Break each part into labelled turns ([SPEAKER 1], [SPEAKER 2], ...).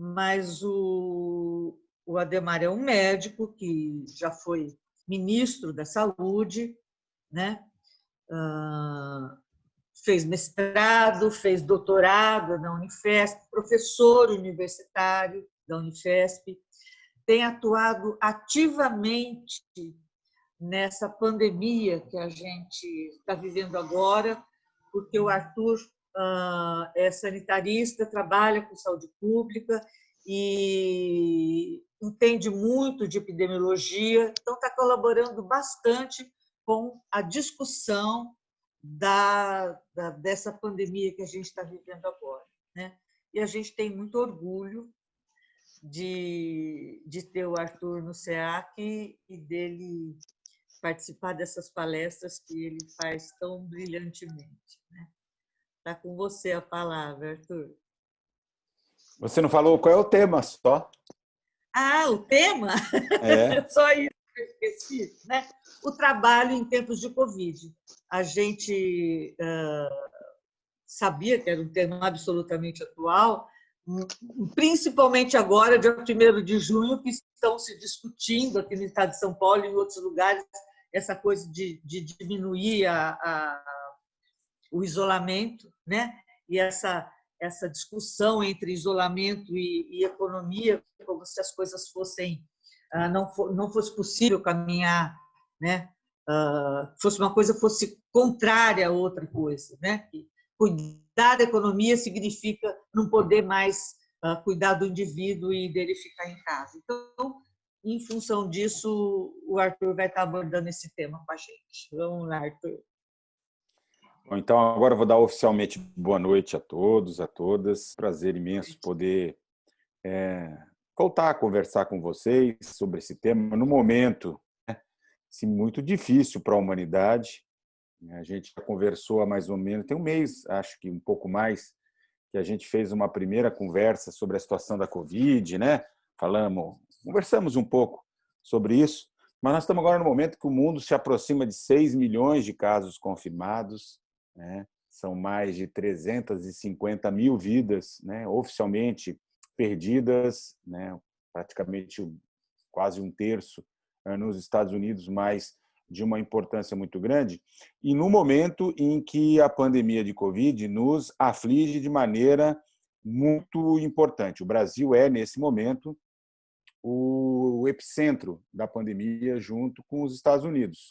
[SPEAKER 1] mas o Adhemar é um médico que já foi ministro da Saúde, né? Fez mestrado, fez doutorado na Unifesp, professor universitário da Unifesp, tem atuado ativamente nessa pandemia que a gente está vivendo agora, porque o Arthur é sanitarista, trabalha com saúde pública e entende muito de epidemiologia, então está colaborando bastante com a discussão dessa pandemia que a gente está vivendo agora, né? E a gente tem muito orgulho de ter o Arthur no SEAC e dele participar dessas palestras que ele faz tão brilhantemente, né? Está com você a palavra, Arthur.
[SPEAKER 2] Você não falou qual é o tema só?
[SPEAKER 1] O tema?
[SPEAKER 2] É.
[SPEAKER 1] Só isso que eu esqueci, né? O trabalho em tempos de Covid. A gente sabia que era um tema absolutamente atual, principalmente agora, dia 1º de junho, que estão se discutindo aqui no estado de São Paulo e em outros lugares essa coisa de diminuir o isolamento, né? E essa discussão entre isolamento e economia, como se as coisas fossem não fosse possível caminhar, né? Fosse uma coisa fosse contrária a outra coisa, né? Cuidar da economia significa não poder mais cuidar do indivíduo e dele ficar em casa. Então, em função disso, o Arthur vai estar abordando esse tema com a gente. Vamos lá, Arthur.
[SPEAKER 2] Bom, então, agora eu vou dar oficialmente boa noite a todos, a todas. Prazer imenso poder voltar a conversar com vocês sobre esse tema no momento muito difícil para a humanidade. A gente já conversou há mais ou menos, tem um mês, acho que um pouco mais, que a gente fez uma primeira conversa sobre a situação da Covid, né? Conversamos um pouco sobre isso, mas nós estamos agora no momento que o mundo se aproxima de 6 milhões de casos confirmados, né? São mais de 350 mil vidas, né, oficialmente perdidas, né? Praticamente quase um terço nos Estados Unidos, mas de uma importância muito grande, e no momento em que a pandemia de Covid nos aflige de maneira muito importante. O Brasil é, nesse momento, o epicentro da pandemia junto com os Estados Unidos.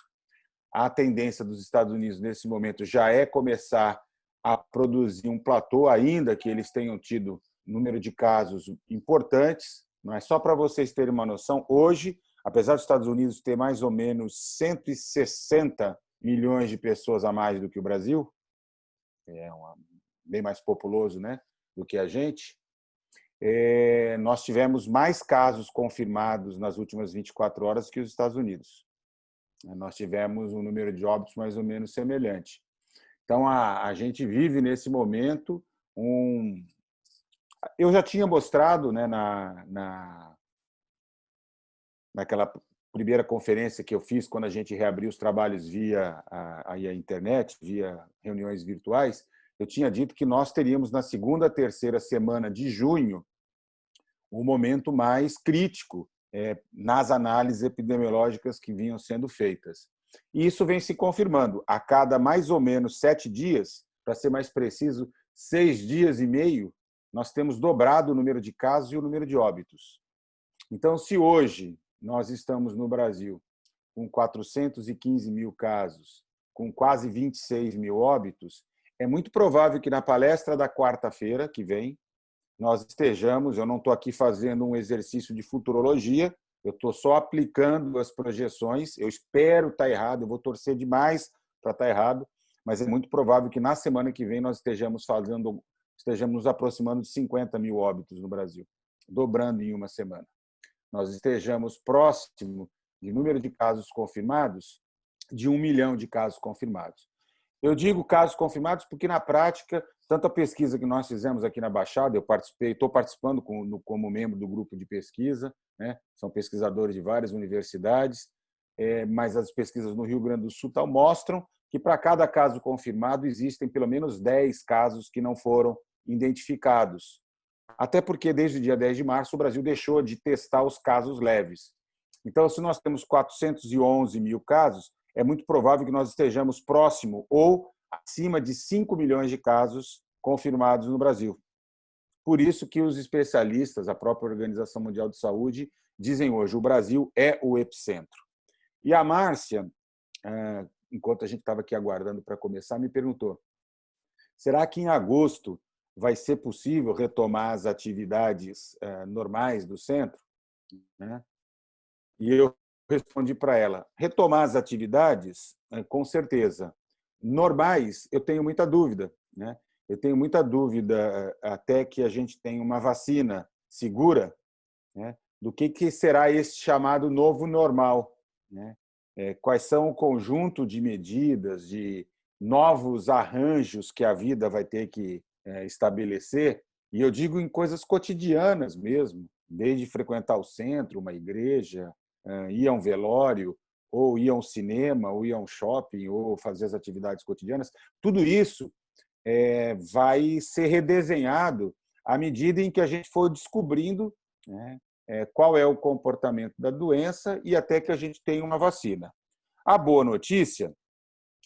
[SPEAKER 2] A tendência dos Estados Unidos, nesse momento, já é começar a produzir um platô, ainda que eles tenham tido número de casos importantes. Mas só para vocês terem uma noção, hoje, apesar dos Estados Unidos ter mais ou menos 160 milhões de pessoas a mais do que o Brasil, bem mais populoso, né, do que a gente, nós tivemos mais casos confirmados nas últimas 24 horas que os Estados Unidos. Nós tivemos um número de óbitos mais ou menos semelhante. Então, a gente vive nesse momento Eu já tinha mostrado, né, naquela primeira conferência que eu fiz quando a gente reabriu os trabalhos via a internet, via reuniões virtuais, eu tinha dito que nós teríamos na segunda, terceira semana de junho o momento mais crítico nas análises epidemiológicas que vinham sendo feitas. E isso vem se confirmando. A cada mais ou menos 7 dias, para ser mais preciso, 6 dias e meio, nós temos dobrado o número de casos e o número de óbitos. Então, se hoje nós estamos no Brasil com 415 mil casos, com quase 26 mil óbitos, é muito provável que na palestra da quarta-feira que vem, nós estejamos, eu não estou aqui fazendo um exercício de futurologia, eu estou só aplicando as projeções, eu espero estar errado, eu vou torcer demais para estar errado, mas é muito provável que na semana que vem nós estejamos nos aproximando de 50 mil óbitos no Brasil, dobrando em uma semana. Nós estejamos próximo de número de casos confirmados de 1 milhão de casos confirmados. Eu digo casos confirmados porque, na prática, tanto a pesquisa que nós fizemos aqui na Baixada, estou participando como membro do grupo de pesquisa, né? São pesquisadores de várias universidades, mas as pesquisas no Rio Grande do Sul mostram que, para cada caso confirmado, existem pelo menos 10 casos que não foram identificados. Até porque, desde o dia 10 de março, o Brasil deixou de testar os casos leves. Então, se nós temos 411 mil casos, é muito provável que nós estejamos próximo ou acima de 5 milhões de casos confirmados no Brasil. Por isso que os especialistas, a própria Organização Mundial de Saúde, dizem hoje o Brasil é o epicentro. E a Márcia, enquanto a gente estava aqui aguardando para começar, me perguntou: será que em agosto vai ser possível retomar as atividades normais do centro? E eu respondi para ela: retomar as atividades, com certeza. Normais, eu tenho muita dúvida. Eu tenho muita dúvida até que a gente tenha uma vacina segura, do que será esse chamado novo normal. Quais são o conjunto de medidas, de novos arranjos que a vida vai ter que estabelecer, e eu digo em coisas cotidianas mesmo, desde frequentar o centro, uma igreja, ir a um velório, ou ir a um cinema, ou ir a um shopping, ou fazer as atividades cotidianas. Tudo isso vai ser redesenhado à medida em que a gente for descobrindo qual é o comportamento da doença e até que a gente tenha uma vacina. A boa notícia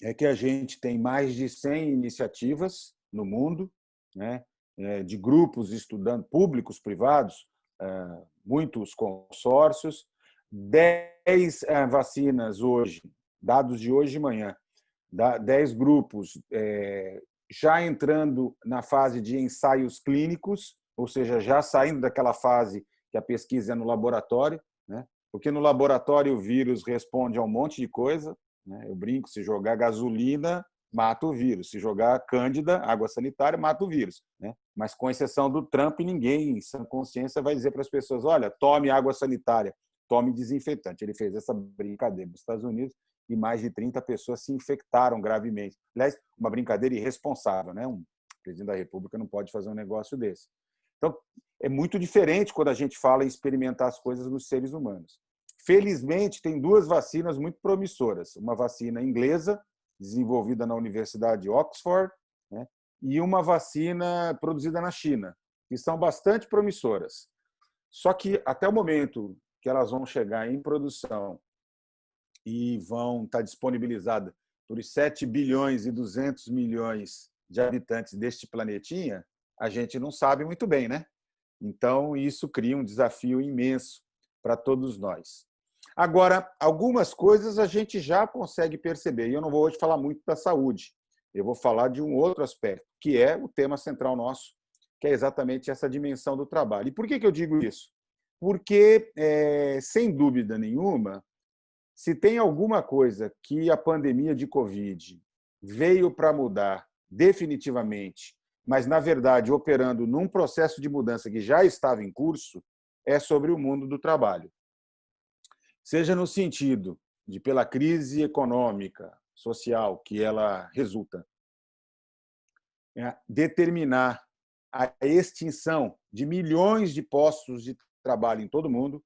[SPEAKER 2] é que a gente tem mais de 100 iniciativas no mundo, de grupos estudando, públicos, privados, muitos consórcios, 10 vacinas hoje, dados de hoje de manhã, 10 grupos já entrando na fase de ensaios clínicos, ou seja, já saindo daquela fase que a pesquisa é no laboratório, porque no laboratório o vírus responde a um monte de coisa. Eu brinco, se jogar gasolina, mata o vírus. Se jogar cândida, água sanitária, mata o vírus. Mas, com exceção do Trump, ninguém, em sã consciência, vai dizer para as pessoas: olha, tome água sanitária, tome desinfetante. Ele fez essa brincadeira nos Estados Unidos e mais de 30 pessoas se infectaram gravemente. Aliás, uma brincadeira irresponsável. Um presidente da República não pode fazer um negócio desse. Então, é muito diferente quando a gente fala em experimentar as coisas nos seres humanos. Felizmente, tem 2 vacinas muito promissoras. Uma vacina inglesa, desenvolvida na Universidade de Oxford, e uma vacina produzida na China, que são bastante promissoras. Só que, até o momento que elas vão chegar em produção e vão estar disponibilizadas por os 7 bilhões e 200 milhões de habitantes deste planetinha, a gente não sabe muito bem, Então, isso cria um desafio imenso para todos nós. Agora, algumas coisas a gente já consegue perceber, e eu não vou hoje falar muito da saúde, eu vou falar de um outro aspecto, que é o tema central nosso, que é exatamente essa dimensão do trabalho. E por que eu digo isso? Porque, sem dúvida nenhuma, se tem alguma coisa que a pandemia de Covid veio para mudar definitivamente, mas, na verdade, operando num processo de mudança que já estava em curso, é sobre o mundo do trabalho. Seja no sentido de, pela crise econômica, social que ela resulta, determinar a extinção de milhões de postos de trabalho em todo o mundo,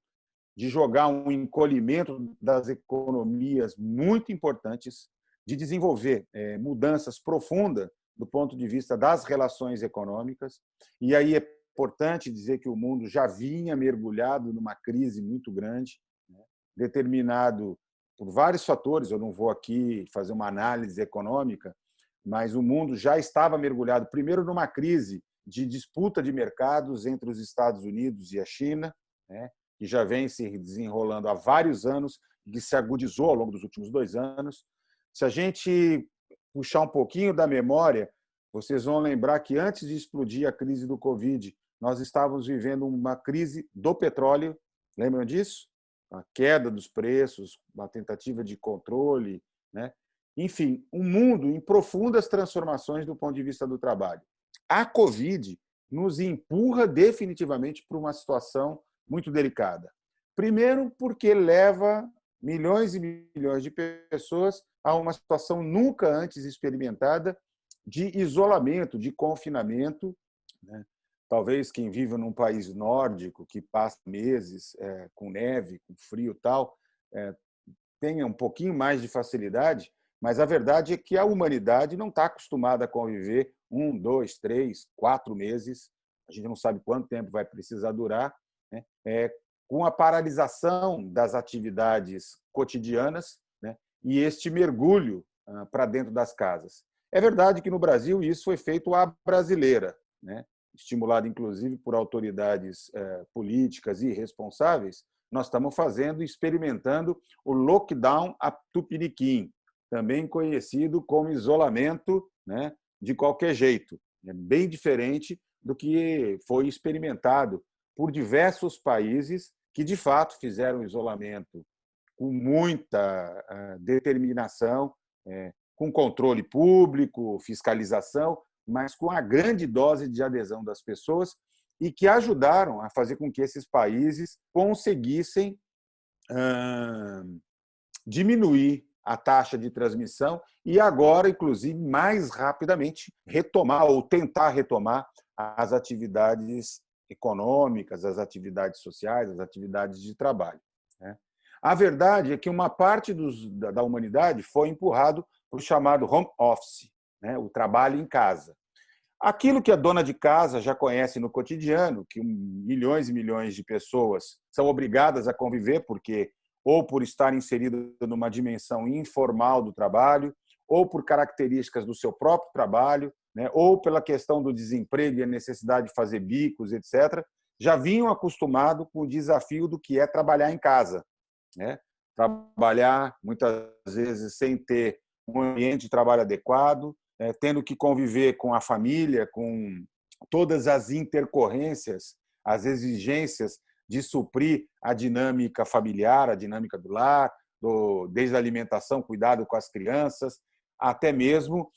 [SPEAKER 2] de jogar um encolhimento das economias muito importantes, de desenvolver mudanças profundas do ponto de vista das relações econômicas. E aí é importante dizer que o mundo já vinha mergulhado numa crise muito grande, determinado por vários fatores. Eu não vou aqui fazer uma análise econômica, mas o mundo já estava mergulhado, primeiro, numa crise de disputa de mercados entre os Estados Unidos e a China, que já vem se desenrolando há vários anos e que se agudizou ao longo dos últimos 2 anos. Se a gente puxar um pouquinho da memória, vocês vão lembrar que, antes de explodir a crise do Covid, nós estávamos vivendo uma crise do petróleo. Lembram disso? A queda dos preços, uma tentativa de controle. Enfim, um mundo em profundas transformações do ponto de vista do trabalho. A Covid nos empurra definitivamente para uma situação muito delicada. Primeiro, porque leva milhões e milhões de pessoas a uma situação nunca antes experimentada de isolamento, de confinamento. Talvez quem vive num país nórdico, que passa meses com neve, com frio e tal, tenha um pouquinho mais de facilidade, mas a verdade é que a humanidade não está acostumada a conviver 1, 2, 3, 4 meses a gente não sabe quanto tempo vai precisar durar, né? Com a paralisação das atividades cotidianas, né? E este mergulho para dentro das casas. É verdade que no Brasil isso foi feito à brasileira, né? Estimulado inclusive por autoridades políticas e responsáveis, nós estamos fazendo, experimentando o lockdown a tupiniquim, também conhecido como isolamento, né, de qualquer jeito. É bem diferente do que foi experimentado por diversos países que, de fato, fizeram isolamento com muita determinação, com controle público, fiscalização, mas com a grande dose de adesão das pessoas e que ajudaram a fazer com que esses países conseguissem diminuir a taxa de transmissão e agora, inclusive, mais rapidamente retomar ou tentar retomar as atividades econômicas, as atividades sociais, as atividades de trabalho. A verdade é que uma parte da humanidade foi empurrado para o chamado home office, né, o trabalho em casa. Aquilo que a dona de casa já conhece no cotidiano, que milhões e milhões de pessoas são obrigadas a conviver, porque ou por estar inserido numa dimensão informal do trabalho, ou por características do seu próprio trabalho, né, ou pela questão do desemprego e a necessidade de fazer bicos, etc., já vinham acostumados com o desafio do que é trabalhar em casa, né? Trabalhar, muitas vezes, sem ter um ambiente de trabalho adequado, tendo que conviver com a família, com todas as intercorrências, as exigências de suprir a dinâmica familiar, a dinâmica do lar, desde a alimentação, cuidado com as crianças, até mesmo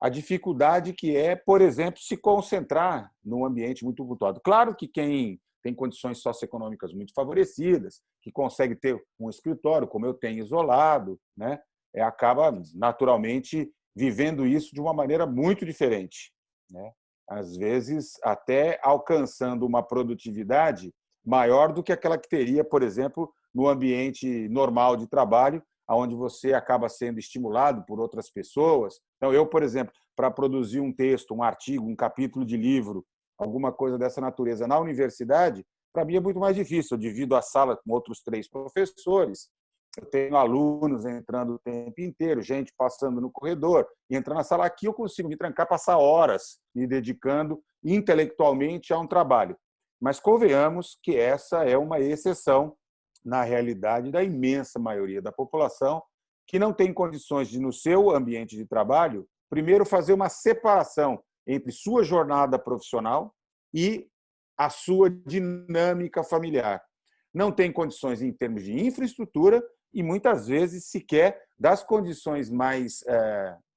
[SPEAKER 2] a dificuldade que é, por exemplo, se concentrar num ambiente muito tumultuado. Claro que quem tem condições socioeconômicas muito favorecidas, que consegue ter um escritório, como eu tenho, isolado, né, acaba, naturalmente, vivendo isso de uma maneira muito diferente, né? Às vezes, até alcançando uma produtividade maior do que aquela que teria, por exemplo, no ambiente normal de trabalho, onde você acaba sendo estimulado por outras pessoas. Então, eu, por exemplo, para produzir um texto, um artigo, um capítulo de livro, alguma coisa dessa natureza na universidade, para mim é muito mais difícil. Eu divido a sala com outros 3 professores, eu tenho alunos entrando o tempo inteiro, gente passando no corredor, e entrando na sala aqui eu consigo me trancar, passar horas me dedicando intelectualmente a um trabalho. Mas convenhamos que essa é uma exceção na realidade da imensa maioria da população que não tem condições de, no seu ambiente de trabalho, primeiro fazer uma separação entre sua jornada profissional e a sua dinâmica familiar. Não tem condições em termos de infraestrutura e, muitas vezes, sequer das condições mais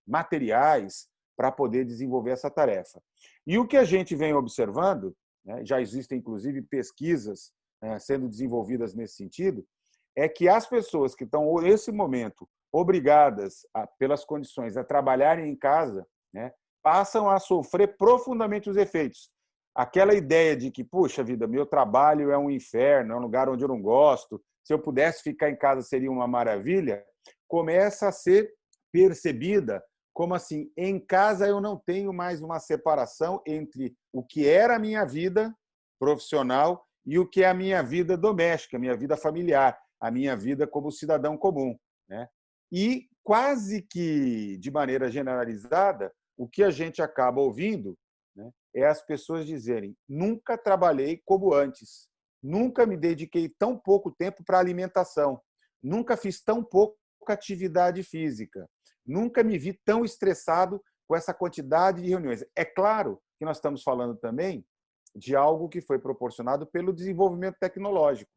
[SPEAKER 2] materiais para poder desenvolver essa tarefa. E o que a gente vem observando, né, já existem, inclusive, pesquisas sendo desenvolvidas nesse sentido, é que as pessoas que estão, nesse momento, obrigadas, pelas condições, a trabalharem em casa, né, passam a sofrer profundamente os efeitos. Aquela ideia de que, puxa vida, meu trabalho é um inferno, é um lugar onde eu não gosto, se eu pudesse ficar em casa seria uma maravilha, começa a ser percebida como assim, em casa eu não tenho mais uma separação entre o que era a minha vida profissional e o que é a minha vida doméstica, a minha vida familiar, a minha vida como cidadão comum, né? E quase que de maneira generalizada, o que a gente acaba ouvindo, né, é as pessoas dizerem: nunca trabalhei como antes, nunca me dediquei tão pouco tempo para alimentação, nunca fiz tão pouca atividade física, nunca me vi tão estressado com essa quantidade de reuniões. É claro que nós estamos falando também de algo que foi proporcionado pelo desenvolvimento tecnológico.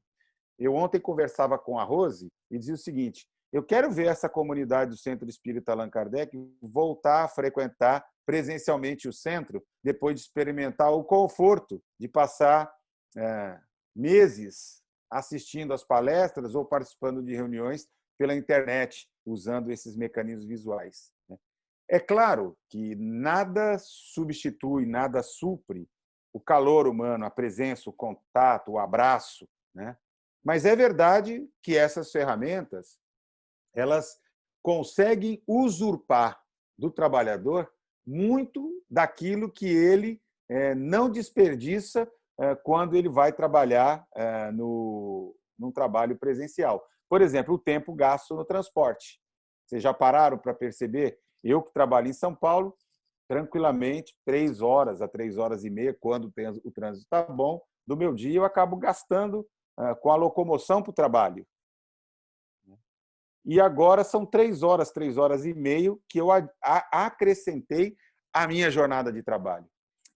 [SPEAKER 2] Eu ontem conversava com a Rose e dizia o seguinte: eu quero ver essa comunidade do Centro Espírita Allan Kardec voltar a frequentar presencialmente o centro, depois de experimentar o conforto de passar meses assistindo às palestras ou participando de reuniões pela internet, usando esses mecanismos visuais. É claro que nada substitui, nada supre o calor humano, a presença, o contato, o abraço, né? Mas é verdade que essas ferramentas elas conseguem usurpar do trabalhador muito daquilo que ele não desperdiça quando ele vai trabalhar num trabalho presencial. Por exemplo, o tempo gasto no transporte. Vocês já pararam para perceber? Eu que trabalho em São Paulo, tranquilamente, 3 horas a 3 horas e meia, quando o trânsito está bom, do meu dia eu acabo gastando com a locomoção para o trabalho. E agora são 3 horas e meia que eu acrescentei à minha jornada de trabalho.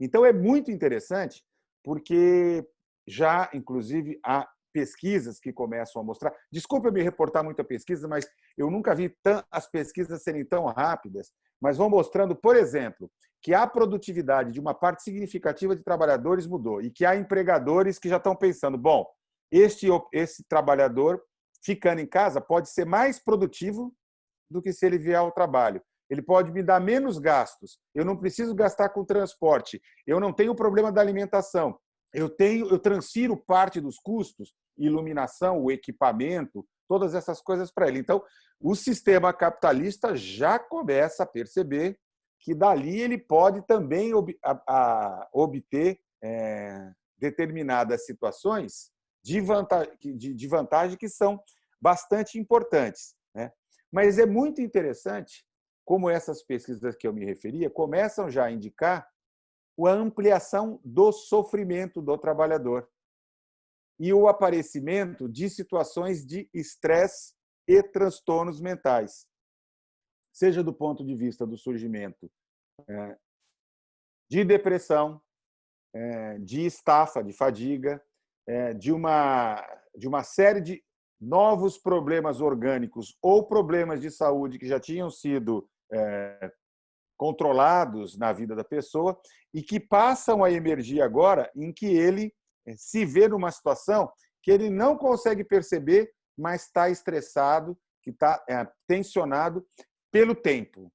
[SPEAKER 2] Então, é muito interessante, porque já, inclusive, há pesquisas que começam a mostrar. Desculpa eu me reportar muito a pesquisa, mas eu nunca vi as pesquisas serem tão rápidas, mas vão mostrando, por exemplo, que a produtividade de uma parte significativa de trabalhadores mudou e que há empregadores que já estão pensando, bom, esse trabalhador ficando em casa pode ser mais produtivo do que se ele vier ao trabalho. Ele pode me dar menos gastos. Eu não preciso gastar com transporte. Eu não tenho o problema da alimentação. Eu transfiro parte dos custos, iluminação, o equipamento, todas essas coisas para ele. Então, o sistema capitalista já começa a perceber que dali ele pode também obter determinadas situações de vantagem que são bastante importantes, né? Mas é muito interessante como essas pesquisas que eu me referia começam já a indicar a ampliação do sofrimento do trabalhador e o aparecimento de situações de estresse e transtornos mentais, seja do ponto de vista do surgimento de depressão, de estafa, de fadiga, de uma série de novos problemas orgânicos ou problemas de saúde que já tinham sido controlados na vida da pessoa e que passam a emergir agora em que ele se vê numa situação que ele não consegue perceber, mas está estressado, que está tensionado pelo tempo,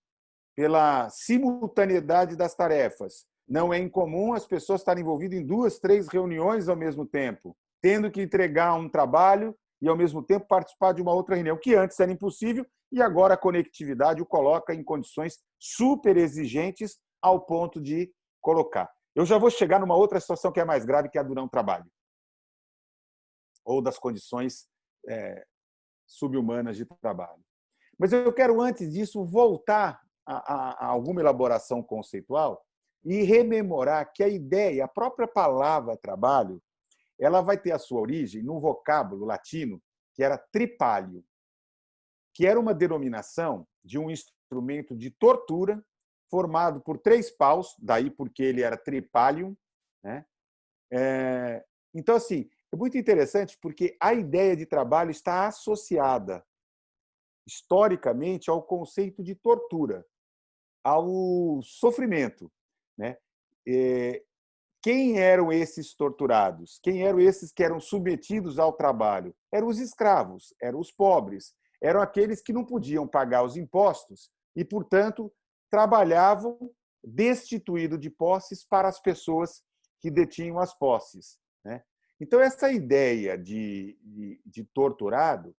[SPEAKER 2] pela simultaneidade das tarefas. Não é incomum as pessoas estarem envolvidas em 2, 3 reuniões ao mesmo tempo, tendo que entregar um trabalho e, ao mesmo tempo, participar de uma outra reunião, que antes era impossível, e agora a conectividade o coloca em condições super exigentes ao ponto de colocar. Eu já vou chegar numa outra situação que é mais grave, que é a do não trabalho, ou das condições subhumanas de trabalho. Mas eu quero, antes disso, voltar a alguma elaboração conceitual e rememorar que a ideia, a própria palavra trabalho, ela vai ter a sua origem num vocábulo latino que era tripalho, que era uma denominação de um instrumento de tortura formado por 3 paus, daí porque ele era tripalium, né? Então, assim, é muito interessante porque a ideia de trabalho está associada historicamente ao conceito de tortura, ao sofrimento, né? Quem eram esses torturados? Quem eram esses que eram submetidos ao trabalho? Eram os escravos, eram os pobres, eram aqueles que não podiam pagar os impostos e, portanto, trabalhavam destituído de posses para as pessoas que detinham as posses, né? Então, essa ideia de torturado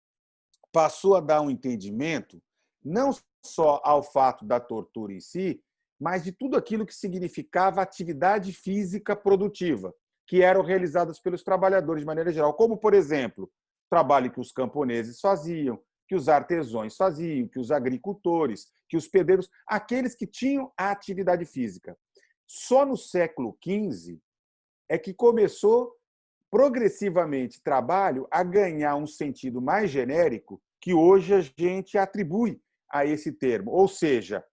[SPEAKER 2] passou a dar um entendimento não só ao fato da tortura em si, mas de tudo aquilo que significava atividade física produtiva, que eram realizadas pelos trabalhadores de maneira geral, como, por exemplo, o trabalho que os camponeses faziam, que os artesãos faziam, que os agricultores, que os pedreiros, aqueles que tinham a atividade física. Só no século XV é que começou progressivamente trabalho a ganhar um sentido mais genérico que hoje a gente atribui a esse termo, ou seja,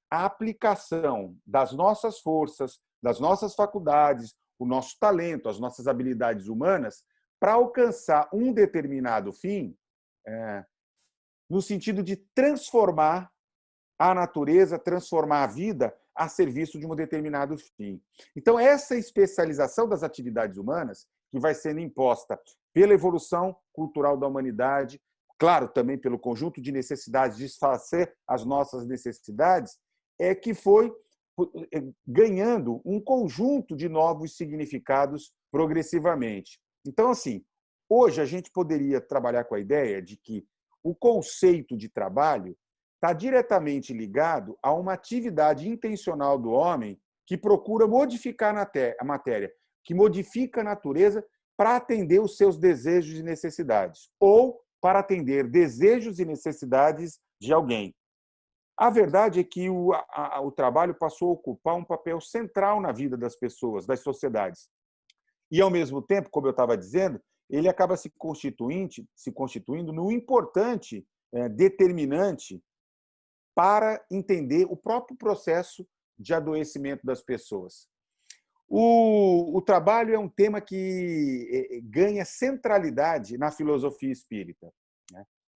[SPEAKER 2] a aplicação das nossas forças, das nossas faculdades, o nosso talento, as nossas habilidades humanas para alcançar um determinado fim, no sentido de transformar a natureza, transformar a vida a serviço de um determinado fim. Então, essa especialização das atividades humanas, que vai sendo imposta pela evolução cultural da humanidade, claro, também pelo conjunto de necessidades, de satisfazer as nossas necessidades, é que foi ganhando um conjunto de novos significados progressivamente. Então, assim, hoje a gente poderia trabalhar com a ideia de que o conceito de trabalho está diretamente ligado a uma atividade intencional do homem que procura modificar a matéria, que modifica a natureza para atender os seus desejos e necessidades, ou para atender desejos e necessidades de alguém. A verdade é que o trabalho passou a ocupar um papel central na vida das pessoas, das sociedades. E, ao mesmo tempo, como eu estava dizendo, ele acaba se constituindo no importante determinante para entender o próprio processo de adoecimento das pessoas. O trabalho é um tema que ganha centralidade na filosofia espírita.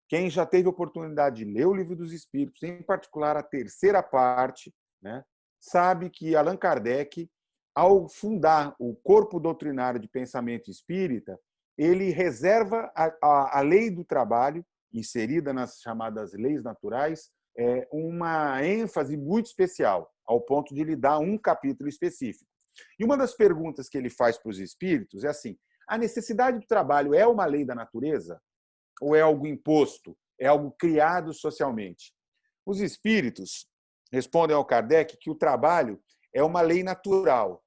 [SPEAKER 2] Quem já teve a oportunidade de ler o Livro dos Espíritos, em particular a terceira parte, sabe que Allan Kardec, ao fundar o corpo doutrinário de pensamento espírita, ele reserva a lei do trabalho, inserida nas chamadas leis naturais, uma ênfase muito especial, ao ponto de lhe dar um capítulo específico. E uma das perguntas que ele faz para os espíritos é assim: a necessidade do trabalho é uma lei da natureza? Ou é algo imposto? É algo criado socialmente? Os espíritos respondem ao Kardec que o trabalho é uma lei natural.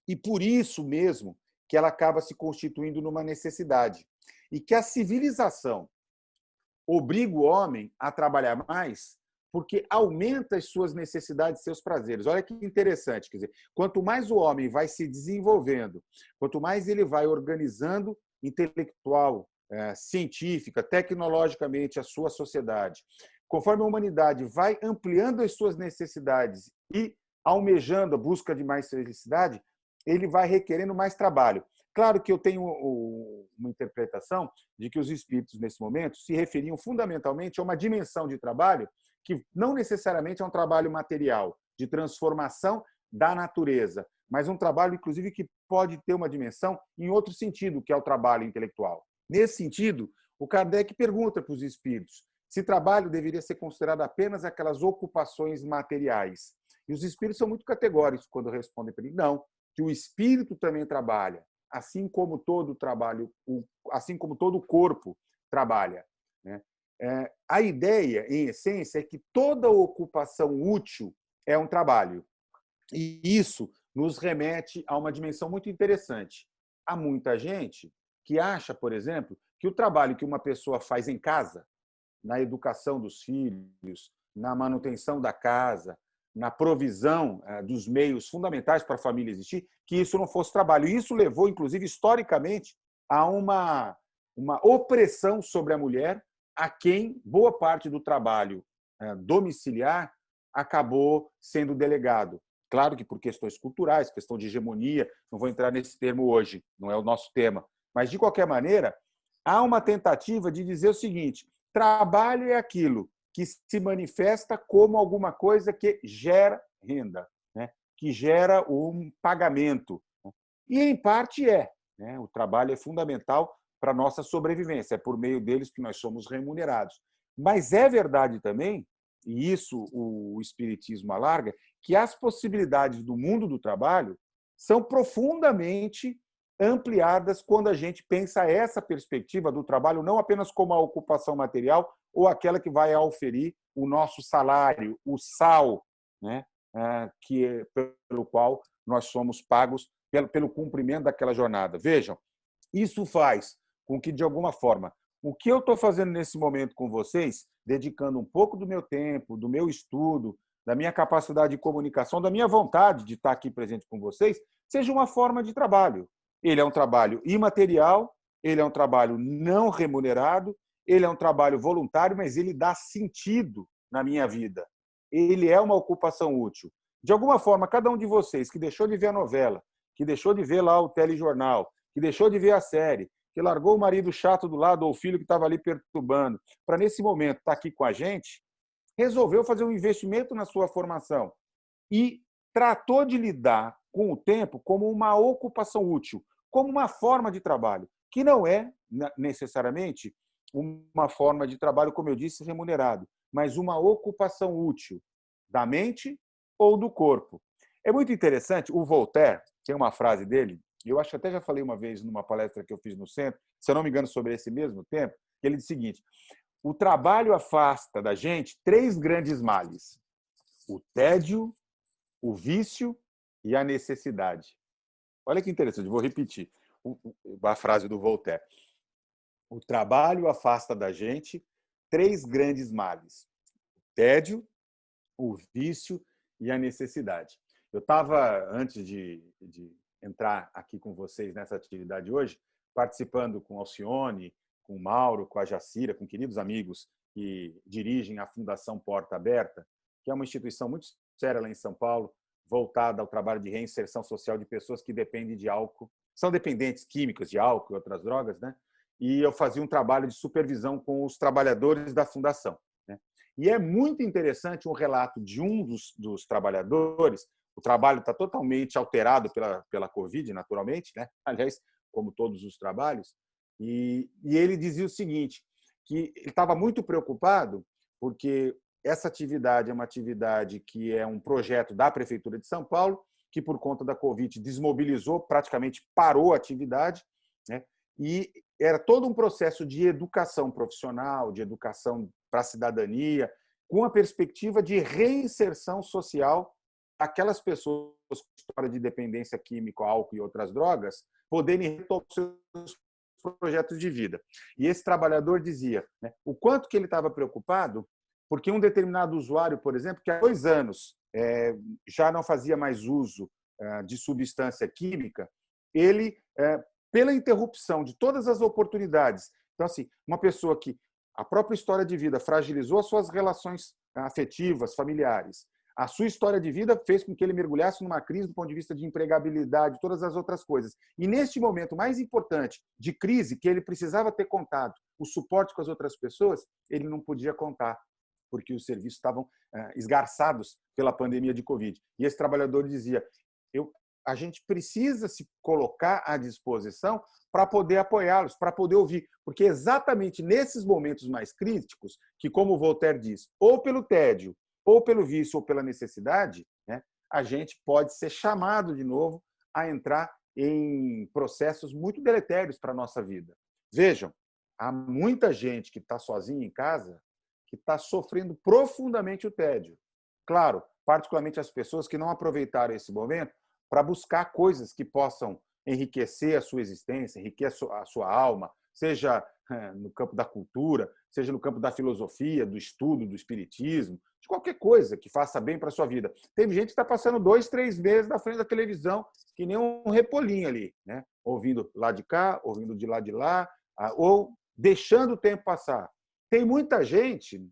[SPEAKER 2] E por isso mesmo que ela acaba se constituindo numa necessidade. E que a civilização obriga o homem a trabalhar mais porque aumenta as suas necessidades, seus prazeres. Olha que interessante, quer dizer, quanto mais o homem vai se desenvolvendo, quanto mais ele vai organizando intelectual, científica, tecnologicamente a sua sociedade, conforme a humanidade vai ampliando as suas necessidades e almejando a busca de mais felicidade, ele vai requerendo mais trabalho. Claro que eu tenho uma interpretação de que os espíritos, nesse momento, se referiam fundamentalmente a uma dimensão de trabalho que não necessariamente é um trabalho material, de transformação da natureza, mas um trabalho, inclusive, que pode ter uma dimensão em outro sentido, que é o trabalho intelectual. Nesse sentido, o Kardec pergunta para os espíritos se trabalho deveria ser considerado apenas aquelas ocupações materiais. E os espíritos são muito categóricos quando respondem para ele: não, que o espírito também trabalha, assim como todo trabalho, assim como todo corpo trabalha. A ideia, em essência, é que toda ocupação útil é um trabalho. E isso nos remete a uma dimensão muito interessante. Há muita gente que acha, por exemplo, que o trabalho que uma pessoa faz em casa, na educação dos filhos, na manutenção da casa, na provisão dos meios fundamentais para a família existir, que isso não fosse trabalho. E isso levou, inclusive, historicamente, a uma opressão sobre a mulher, a quem boa parte do trabalho domiciliar acabou sendo delegado. Claro que por questões culturais, questão de hegemonia, não vou entrar nesse termo hoje, não é o nosso tema. Mas, de qualquer maneira, há uma tentativa de dizer o seguinte: trabalho é aquilo que se manifesta como alguma coisa que gera renda, que gera um pagamento. E, em parte, o trabalho é fundamental para a nossa sobrevivência, é por meio deles que nós somos remunerados. Mas é verdade também, e isso o Espiritismo alarga, que as possibilidades do mundo do trabalho são profundamente ampliadas quando a gente pensa essa perspectiva do trabalho não apenas como a ocupação material ou aquela que vai auferir o nosso salário, o sal, pelo qual nós somos pagos pelo cumprimento daquela jornada. Vejam, isso faz com que, de alguma forma, o que eu estou fazendo nesse momento com vocês, dedicando um pouco do meu tempo, do meu estudo, da minha capacidade de comunicação, da minha vontade de estar aqui presente com vocês, seja uma forma de trabalho. Ele é um trabalho imaterial, ele é um trabalho não remunerado, ele é um trabalho voluntário, mas ele dá sentido na minha vida. Ele é uma ocupação útil. De alguma forma, cada um de vocês que deixou de ver a novela, que deixou de ver lá o telejornal, que deixou de ver a série, que largou o marido chato do lado ou o filho que estava ali perturbando, para nesse momento estar aqui com a gente, resolveu fazer um investimento na sua formação e tratou de lidar com o tempo como uma ocupação útil, como uma forma de trabalho, que não é necessariamente uma forma de trabalho, como eu disse, remunerado, mas uma ocupação útil da mente ou do corpo. É muito interessante, o Voltaire, tem uma frase dele, eu acho que até já falei uma vez numa palestra que eu fiz no centro, se eu não me engano, sobre esse mesmo tempo, que ele diz o seguinte: o trabalho afasta da gente 3 grandes males: o tédio, o vício e a necessidade. Olha que interessante, vou repetir a frase do Voltaire. O trabalho afasta da gente 3 grandes males: o tédio, o vício e a necessidade. Eu estava, antes de entrar aqui com vocês nessa atividade hoje, participando com Alcione, com o Mauro, com a Jacira, com queridos amigos que dirigem a Fundação Porta Aberta, que é uma instituição muito séria lá em São Paulo, voltada ao trabalho de reinserção social de pessoas que dependem de álcool, são dependentes químicos de álcool e outras drogas, né? E eu fazia um trabalho de supervisão com os trabalhadores da fundação, né? E é muito interessante um relato de um dos trabalhadores. O trabalho está totalmente alterado pela Covid, naturalmente, né? Aliás, como todos os trabalhos. E ele dizia o seguinte, que ele estava muito preocupado porque essa atividade é uma atividade que é um projeto da Prefeitura de São Paulo, que, por conta da Covid, desmobilizou, praticamente parou a atividade, né? E era todo um processo de educação profissional, de educação para a cidadania, com a perspectiva de reinserção social daquelas pessoas com história de dependência química, álcool e outras drogas, poderem retomar seus projetos de vida. E esse trabalhador dizia, né, o quanto que ele estava preocupado, porque um determinado usuário, por exemplo, que há 2 anos já não fazia mais uso de substância química, ele, pela interrupção de todas as oportunidades, então, assim, uma pessoa que a própria história de vida fragilizou as suas relações afetivas, familiares, a sua história de vida fez com que ele mergulhasse numa crise do ponto de vista de empregabilidade, todas as outras coisas. E neste momento mais importante de crise, que ele precisava ter contato, o suporte com as outras pessoas, ele não podia contar, porque os serviços estavam esgarçados pela pandemia de Covid. E esse trabalhador dizia, a gente precisa se colocar à disposição para poder apoiá-los, para poder ouvir. Porque é exatamente nesses momentos mais críticos que, como o Voltaire diz, ou pelo tédio, ou pelo vício, ou pela necessidade, né, a gente pode ser chamado de novo a entrar em processos muito deletérios para a nossa vida. Vejam, há muita gente que está sozinha em casa que está sofrendo profundamente o tédio. Claro, particularmente as pessoas que não aproveitaram esse momento para buscar coisas que possam enriquecer a sua existência, enriquecer a sua alma, seja no campo da cultura, seja no campo da filosofia, do estudo, do espiritismo, de qualquer coisa que faça bem para a sua vida. Teve gente que está passando 2, 3 meses na frente da televisão, que nem um repolinho ali, né? Ouvindo lá de cá, ouvindo de lá, ou deixando o tempo passar. Tem muita gente,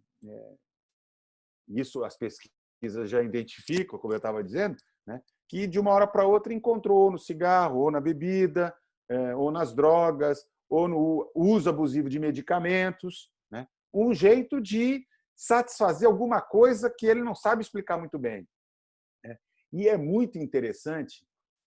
[SPEAKER 2] isso as pesquisas já identificam, como eu estava dizendo, né, que de uma hora para outra encontrou no cigarro, ou na bebida, ou nas drogas, ou no uso abusivo de medicamentos, né, um jeito de satisfazer alguma coisa que ele não sabe explicar muito bem, né? E é muito interessante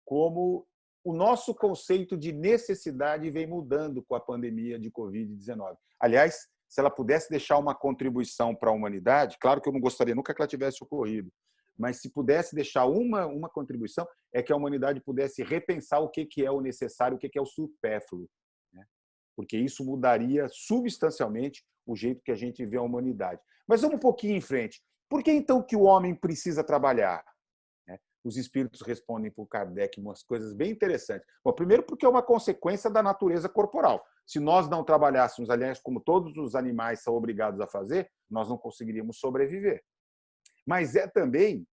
[SPEAKER 2] como o nosso conceito de necessidade vem mudando com a pandemia de Covid-19. Aliás, se ela pudesse deixar uma contribuição para a humanidade, claro que eu não gostaria nunca que ela tivesse ocorrido, mas se pudesse deixar uma contribuição, é que a humanidade pudesse repensar o que é o necessário, o que é o supérfluo, né? Porque isso mudaria substancialmente o jeito que a gente vê a humanidade. Mas vamos um pouquinho em frente. Por que então que o homem precisa trabalhar? Os espíritos respondem por Kardec umas coisas bem interessantes. Bom, primeiro porque é uma consequência da natureza corporal. Se nós não trabalhássemos, aliás, como todos os animais são obrigados a fazer, nós não conseguiríamos sobreviver. Mas é também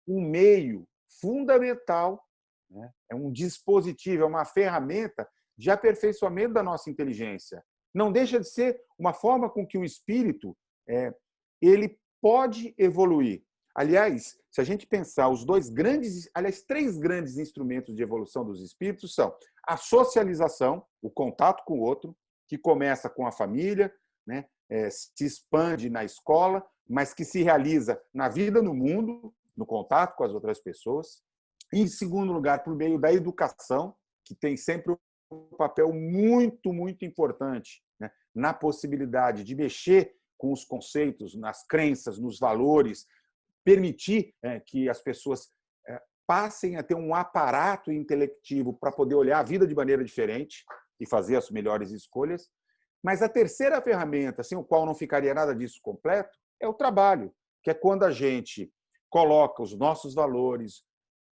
[SPEAKER 2] um meio fundamental, né? É um dispositivo, é uma ferramenta de aperfeiçoamento da nossa inteligência. Não deixa de ser uma forma com que o espírito ele pode evoluir. Aliás, se a gente pensar os 3 grandes instrumentos de evolução dos espíritos são a socialização, o contato com o outro, que começa com a família, né, se expande na escola, mas que se realiza na vida no mundo, no contato com as outras pessoas. Em segundo lugar, por meio da educação, que tem sempre um papel muito, muito importante, né, na possibilidade de mexer com os conceitos, nas crenças, nos valores, permitir que as pessoas passem a ter um aparato intelectivo para poder olhar a vida de maneira diferente e fazer as melhores escolhas. Mas a terceira ferramenta, sem o qual não ficaria nada disso completo, é o trabalho, que é quando a gente coloca os nossos valores,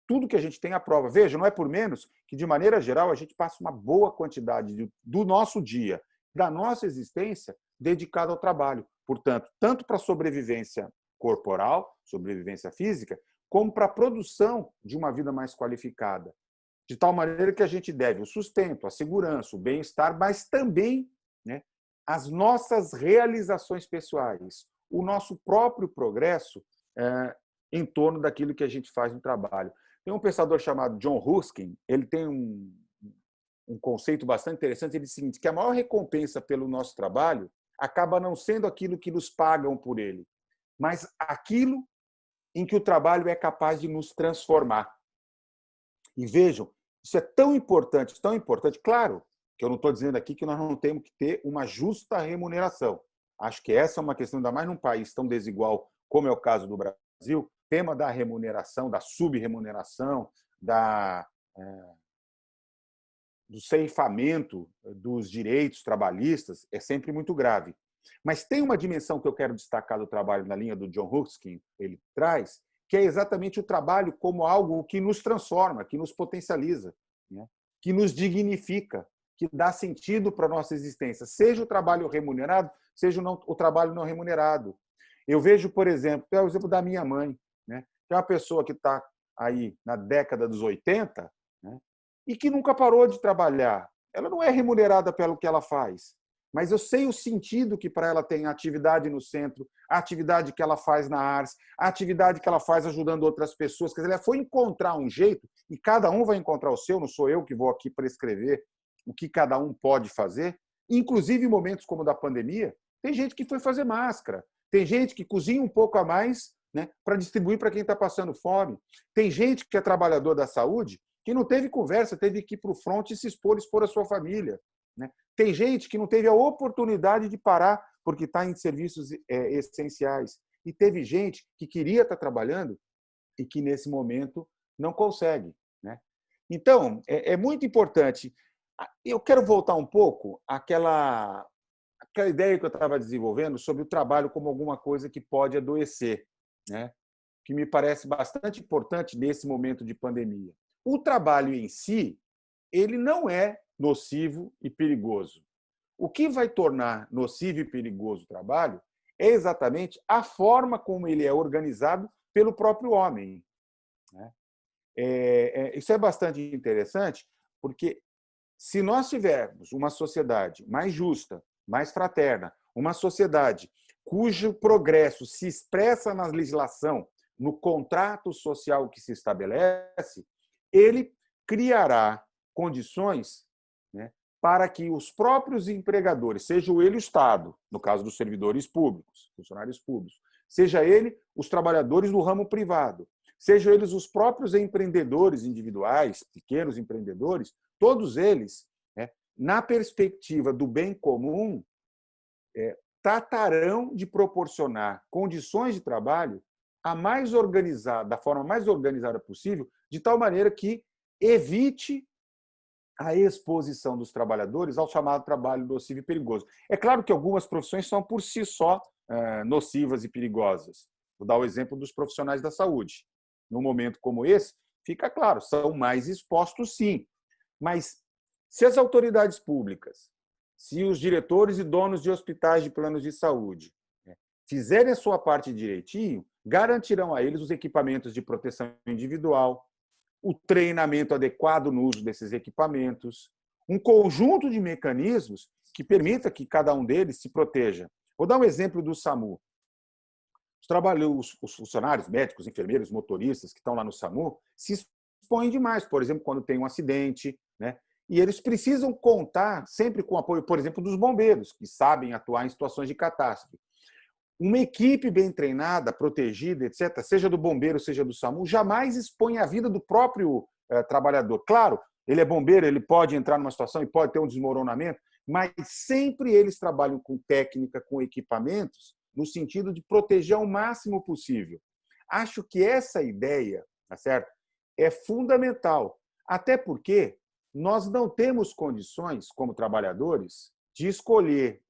[SPEAKER 2] tudo que a gente tem à prova. Veja, não é por menos que, de maneira geral, a gente passa uma boa quantidade do nosso dia, da nossa existência, dedicada ao trabalho. Portanto, tanto para a sobrevivência corporal, sobrevivência física, como para a produção de uma vida mais qualificada. De tal maneira que a gente deve o sustento, a segurança, o bem-estar, mas também, né, as nossas realizações pessoais, o nosso próprio progresso em torno daquilo que a gente faz no trabalho. Tem um pensador chamado John Ruskin, ele tem um conceito bastante interessante, ele diz o seguinte, que a maior recompensa pelo nosso trabalho acaba não sendo aquilo que nos pagam por ele, mas aquilo em que o trabalho é capaz de nos transformar. E vejam, isso é tão importante, claro, que eu não estou dizendo aqui que nós não temos que ter uma justa remuneração. Acho que essa é uma questão, ainda mais num país tão desigual como é o caso do Brasil, o tema da remuneração, da subremuneração, do ceifamento dos direitos trabalhistas é sempre muito grave. Mas tem uma dimensão que eu quero destacar do trabalho na linha do John Ruskin, ele traz, que é exatamente o trabalho como algo que nos transforma, que nos potencializa, né? Que nos dignifica, que dá sentido para a nossa existência, seja o trabalho remunerado, seja o trabalho não remunerado. Eu vejo, por exemplo, o exemplo da minha mãe, né? Que é uma pessoa que está aí na década dos 80, né? E que nunca parou de trabalhar. Ela não é remunerada pelo que ela faz, mas eu sei o sentido que para ela tem a atividade no centro, a atividade que ela faz na ARS, a atividade que ela faz ajudando outras pessoas. Quer dizer, ela foi encontrar um jeito, e cada um vai encontrar o seu, não sou eu que vou aqui prescrever o que cada um pode fazer. Inclusive, em momentos como o da pandemia, tem gente que foi fazer máscara, tem gente que cozinha um pouco a mais, né, para distribuir para quem está passando fome, tem gente que é trabalhador da saúde que não teve conversa, teve que ir para o front e se expor a sua família, né? Tem gente que não teve a oportunidade de parar porque está em serviços essenciais. E teve gente que queria estar trabalhando e que, nesse momento, não consegue, né? Então, é muito importante. Eu quero voltar um pouco àquela ideia que eu estava desenvolvendo sobre o trabalho como alguma coisa que pode adoecer, né? Que me parece bastante importante nesse momento de pandemia. O trabalho em si, ele não é nocivo e perigoso. O que vai tornar nocivo e perigoso o trabalho é exatamente a forma como ele é organizado pelo próprio homem, né? Isso é bastante interessante, porque se nós tivermos uma sociedade mais justa, mais fraterna, uma sociedade cujo progresso se expressa na legislação, no contrato social que se estabelece, ele criará condições, né, para que os próprios empregadores, seja ele o Estado, no caso dos servidores públicos, funcionários públicos, seja ele os trabalhadores do ramo privado, sejam eles os próprios empreendedores individuais, pequenos empreendedores, todos eles, né, na perspectiva do bem comum, tratarão de proporcionar condições de trabalho da forma mais organizada possível, de tal maneira que evite a exposição dos trabalhadores ao chamado trabalho nocivo e perigoso. É claro que algumas profissões são por si só nocivas e perigosas. Vou dar o exemplo dos profissionais da saúde. Num momento como esse, fica claro, são mais expostos, sim. Mas se as autoridades públicas, se os diretores e donos de hospitais de planos de saúde, né, fizerem a sua parte direitinho, garantirão a eles os equipamentos de proteção individual, o treinamento adequado no uso desses equipamentos, um conjunto de mecanismos que permita que cada um deles se proteja. Vou dar um exemplo do SAMU. Os funcionários, médicos, enfermeiros, motoristas que estão lá no SAMU se expõem demais, por exemplo, quando tem um acidente, né? E eles precisam contar sempre com o apoio, por exemplo, dos bombeiros, que sabem atuar em situações de catástrofe. Uma equipe bem treinada, protegida, etc., seja do bombeiro, seja do SAMU, jamais expõe a vida do próprio trabalhador. Claro, ele é bombeiro, ele pode entrar numa situação e pode ter um desmoronamento, mas sempre eles trabalham com técnica, com equipamentos, no sentido de proteger ao máximo possível. Acho que essa ideia, tá certo, é fundamental, até porque nós não temos condições, como trabalhadores, de escolher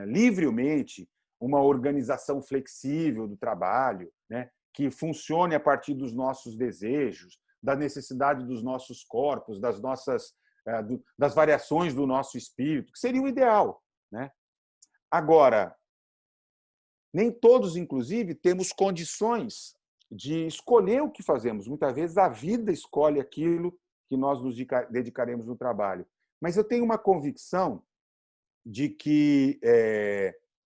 [SPEAKER 2] livremente uma organização flexível do trabalho, né, que funcione a partir dos nossos desejos. da necessidade dos nossos corpos, das variações do nosso espírito, que seria o ideal, né? Agora, nem todos, inclusive, temos condições de escolher o que fazemos. Muitas vezes a vida escolhe aquilo que nós nos dedicaremos no trabalho. Mas eu tenho uma convicção de que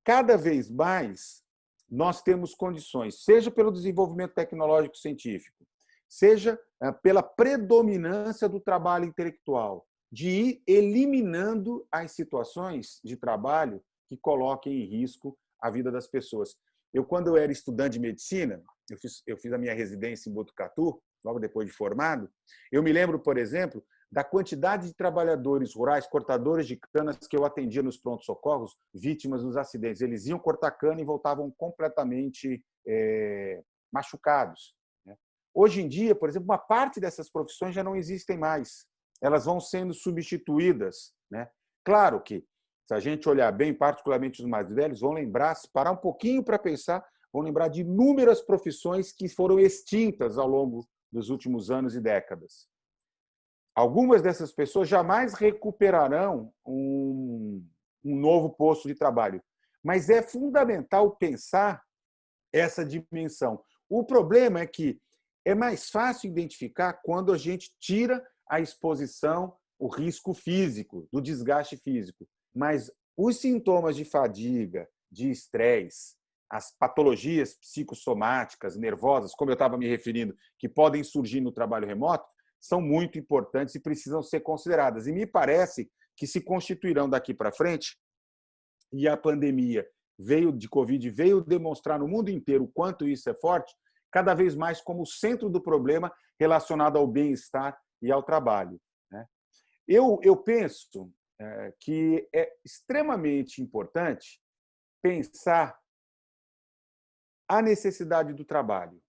[SPEAKER 2] cada vez mais nós temos condições, seja pelo desenvolvimento tecnológico científico, seja pela predominância do trabalho intelectual, de ir eliminando as situações de trabalho que coloquem em risco a vida das pessoas. Quando eu era estudante de medicina, eu fiz a minha residência em Botucatu, logo depois de formado, eu me lembro, por exemplo, da quantidade de trabalhadores rurais, cortadores de canas que eu atendia nos prontos-socorros, vítimas dos acidentes. Eles iam cortar cana e voltavam completamente machucados. Hoje em dia, por exemplo, uma parte dessas profissões já não existem mais. Elas vão sendo substituídas, né? Claro que, se a gente olhar bem, particularmente os mais velhos, vão lembrar, se parar um pouquinho para pensar, vão lembrar de inúmeras profissões que foram extintas ao longo dos últimos anos e décadas. Algumas dessas pessoas jamais recuperarão um novo posto de trabalho, mas é fundamental pensar essa dimensão. O problema é que é mais fácil identificar quando a gente tira a exposição, o risco físico, do desgaste físico. Mas os sintomas de fadiga, de estresse, as patologias psicossomáticas, nervosas, como eu estava me referindo, que podem surgir no trabalho remoto, são muito importantes e precisam ser consideradas. E me parece que se constituirão daqui para frente, e a pandemia de Covid veio demonstrar no mundo inteiro o quanto isso é forte, cada vez mais como o centro do problema relacionado ao bem-estar e ao trabalho. Eu penso que é extremamente importante pensar a necessidade do trabalho.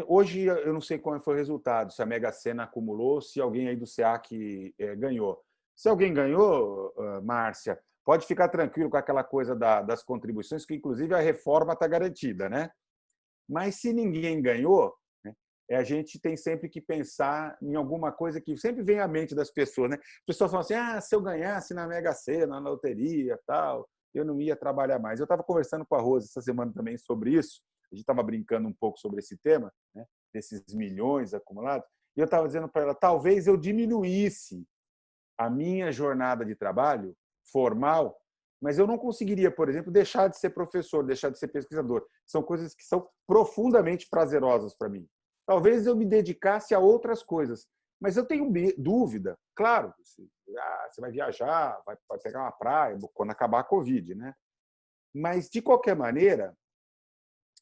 [SPEAKER 2] Hoje, eu não sei qual foi o resultado, se a Mega Sena acumulou, se alguém aí do SEAC ganhou. Se alguém ganhou, Márcia, pode ficar tranquilo com aquela coisa das contribuições, que inclusive a reforma está garantida, né? Mas se ninguém ganhou, a gente tem sempre que pensar em alguma coisa que sempre vem à mente das pessoas, né? As pessoas falam assim: se eu ganhasse na Mega Sena, na loteria, tal, eu não ia trabalhar mais. Eu estava conversando com a Rose essa semana também sobre isso. A gente estava brincando um pouco sobre esse tema, né, desses milhões acumulados, e eu estava dizendo para ela, talvez eu diminuísse a minha jornada de trabalho formal, mas eu não conseguiria, por exemplo, deixar de ser professor, deixar de ser pesquisador. São coisas que são profundamente prazerosas para mim. Talvez eu me dedicasse a outras coisas, mas eu tenho dúvida, claro, você vai viajar, vai pegar uma praia quando acabar a Covid, né? Mas, de qualquer maneira,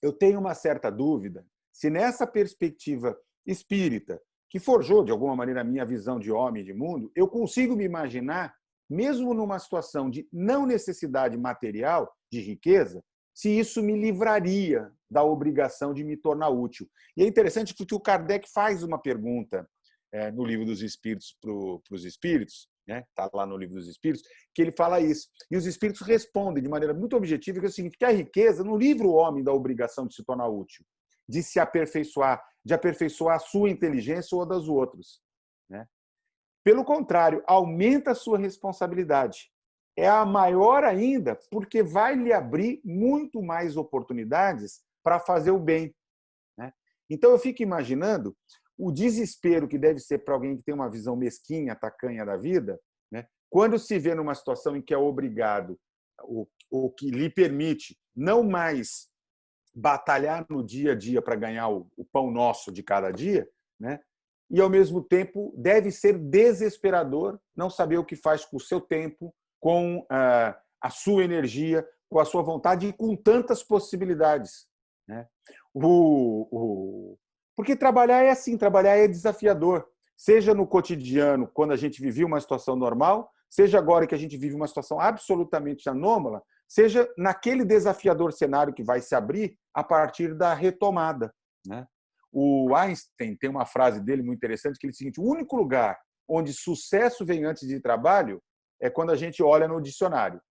[SPEAKER 2] eu tenho uma certa dúvida se nessa perspectiva espírita, que forjou, de alguma maneira, a minha visão de homem e de mundo, eu consigo me imaginar, mesmo numa situação de não necessidade material, de riqueza, se isso me livraria da obrigação de me tornar útil. E é interessante porque o Kardec faz uma pergunta no Livro dos Espíritos para os espíritos, está lá no Livro dos Espíritos, que ele fala isso. E os espíritos respondem de maneira muito objetiva, que é o seguinte, que a riqueza não livra o homem da obrigação de se tornar útil, de se aperfeiçoar, de aperfeiçoar a sua inteligência ou a das outros. Pelo contrário, aumenta a sua responsabilidade. É a maior ainda, porque vai lhe abrir muito mais oportunidades para fazer o bem. Então, eu fico imaginando o desespero que deve ser para alguém que tem uma visão mesquinha, tacanha da vida, quando se vê numa situação em que é obrigado, ou que lhe permite não mais batalhar no dia a dia para ganhar o pão nosso de cada dia, e, ao mesmo tempo, deve ser desesperador não saber o que faz com o seu tempo, com a sua energia, com a sua vontade e com tantas possibilidades. Porque trabalhar é assim, trabalhar é desafiador. Seja no cotidiano, quando a gente vivia uma situação normal, seja agora que a gente vive uma situação absolutamente anômala, seja naquele desafiador cenário que vai se abrir a partir da retomada. O Einstein tem uma frase dele muito interessante, que ele diz o seguinte: o único lugar onde sucesso vem antes de trabalho é quando a gente olha no dicionário.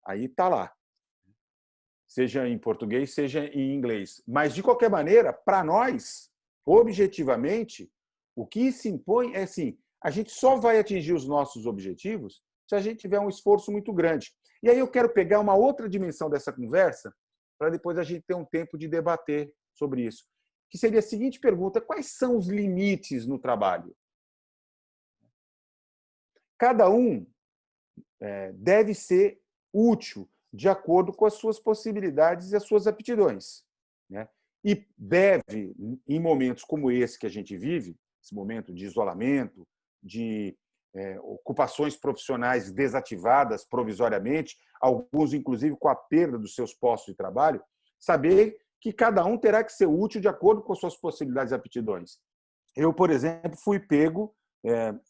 [SPEAKER 2] Aí está lá. seja em português, seja em inglês. Mas, de qualquer maneira, para nós, objetivamente, o que se impõe é assim, a gente só vai atingir os nossos objetivos se a gente tiver um esforço muito grande. E aí eu quero pegar uma outra dimensão dessa conversa para depois a gente ter um tempo de debater sobre isso, que seria a seguinte pergunta: quais são os limites no trabalho? Cada um deve ser útil de acordo com as suas possibilidades e as suas aptidões, né? E deve, em momentos como esse que a gente vive, esse momento de isolamento, de ocupações profissionais desativadas provisoriamente, alguns, inclusive, com a perda dos seus postos de trabalho, saber que cada um terá que ser útil de acordo com as suas possibilidades e aptidões. Eu, por exemplo, fui pego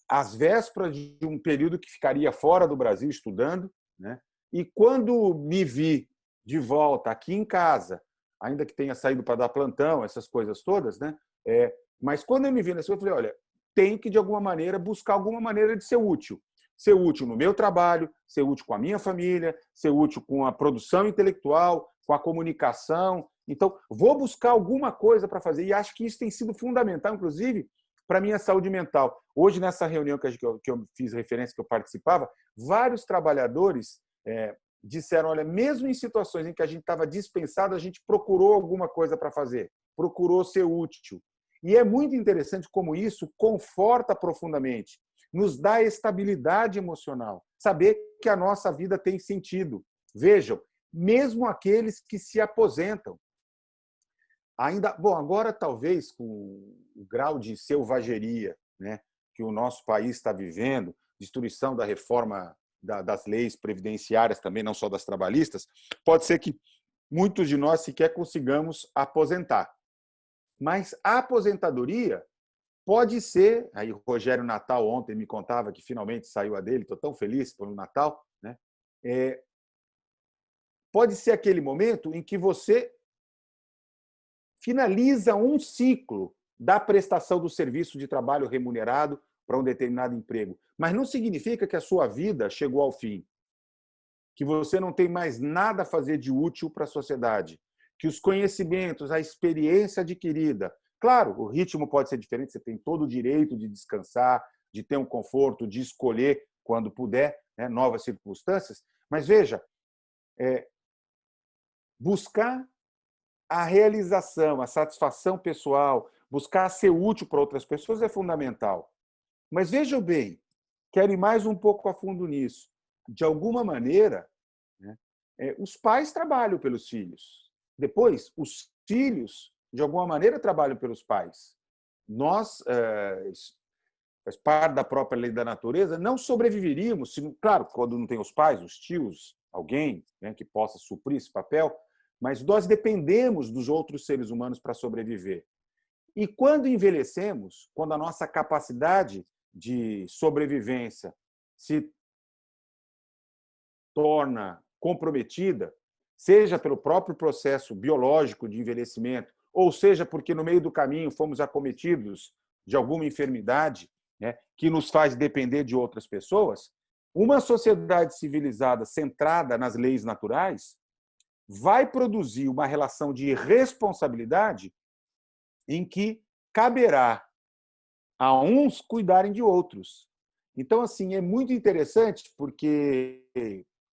[SPEAKER 2] às vésperas de um período que ficaria fora do Brasil estudando, né? E quando me vi de volta aqui em casa, ainda que tenha saído para dar plantão, essas coisas todas, né? Mas quando eu me vi nessa, eu falei, olha, tem que, de alguma maneira, buscar alguma maneira de ser útil. Ser útil no meu trabalho, ser útil com a minha família, ser útil com a produção intelectual, com a comunicação. Então, vou buscar alguma coisa para fazer. E acho que isso tem sido fundamental, inclusive, para a minha saúde mental. Hoje, nessa reunião que eu fiz referência, que eu participava, vários trabalhadores disseram, olha, mesmo em situações em que a gente estava dispensado, a gente procurou alguma coisa para fazer, procurou ser útil. E é muito interessante como isso conforta profundamente, nos dá estabilidade emocional, saber que a nossa vida tem sentido. Vejam, mesmo aqueles que se aposentam. Agora talvez com o grau de selvageria, né, que o nosso país está vivendo, destruição da reforma das leis previdenciárias também, não só das trabalhistas, pode ser que muitos de nós sequer consigamos aposentar. Mas a aposentadoria pode ser, aí o Rogério Natal ontem me contava que finalmente saiu a dele, estou tão feliz pelo Natal, né? Pode ser aquele momento em que você finaliza um ciclo da prestação do serviço de trabalho remunerado para um determinado emprego. Mas não significa que a sua vida chegou ao fim, que você não tem mais nada a fazer de útil para a sociedade, que os conhecimentos, a experiência adquirida, claro, o ritmo pode ser diferente, você tem todo o direito de descansar, de ter um conforto, de escolher, quando puder, né, novas circunstâncias, mas veja, buscar a realização, a satisfação pessoal, buscar ser útil para outras pessoas é fundamental. Mas vejam bem, quero ir mais um pouco a fundo nisso. De alguma maneira, né, os pais trabalham pelos filhos. Depois, os filhos, de alguma maneira, trabalham pelos pais. Nós, faz parte da própria lei da natureza, não sobreviveríamos, claro, quando não tem os pais, os tios, alguém, né, que possa suprir esse papel, mas nós dependemos dos outros seres humanos para sobreviver. E quando envelhecemos, quando a nossa capacidade de sobrevivência se torna comprometida, seja pelo próprio processo biológico de envelhecimento, ou seja porque no meio do caminho fomos acometidos de alguma enfermidade, né, que nos faz depender de outras pessoas, uma sociedade civilizada centrada nas leis naturais vai produzir uma relação de responsabilidade em que caberá a uns cuidarem de outros. Então, assim, é muito interessante porque,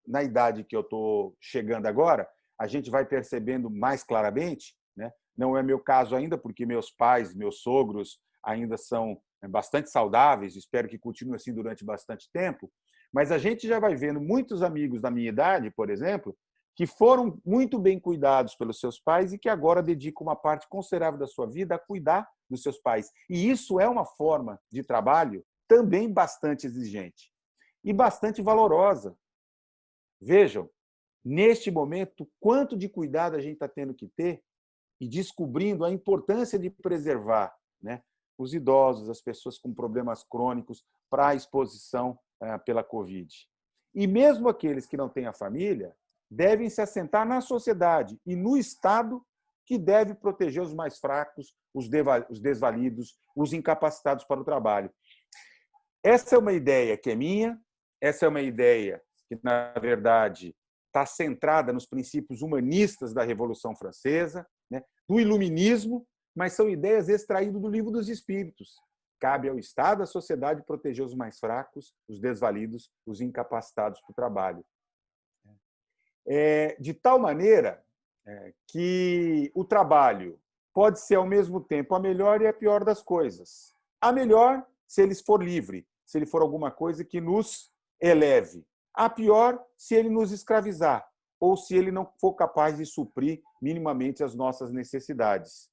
[SPEAKER 2] na idade que eu estou chegando agora, a gente vai percebendo mais claramente, né? Não é meu caso ainda, porque meus pais, meus sogros ainda são bastante saudáveis, espero que continue assim durante bastante tempo, mas a gente já vai vendo muitos amigos da minha idade, por exemplo, que foram muito bem cuidados pelos seus pais e que agora dedicam uma parte considerável da sua vida a cuidar dos seus pais. E isso é uma forma de trabalho também bastante exigente e bastante valorosa. Vejam, neste momento, quanto de cuidado a gente está tendo que ter e descobrindo a importância de preservar, né, os idosos, as pessoas com problemas crônicos para a exposição pela Covid. E mesmo aqueles que não têm a família, devem se assentar na sociedade e no Estado, que deve proteger os mais fracos, os desvalidos, os incapacitados para o trabalho. Essa é uma ideia que é minha, essa é uma ideia que, na verdade, está centrada nos princípios humanistas da Revolução Francesa, né, do Iluminismo, mas são ideias extraídas do Livro dos Espíritos. Cabe ao Estado, à sociedade, proteger os mais fracos, os desvalidos, os incapacitados para o trabalho. De tal maneira que o trabalho pode ser, ao mesmo tempo, a melhor e a pior das coisas. A melhor, se ele for livre, se ele for alguma coisa que nos eleve. A pior, se ele nos escravizar, ou se ele não for capaz de suprir minimamente as nossas necessidades.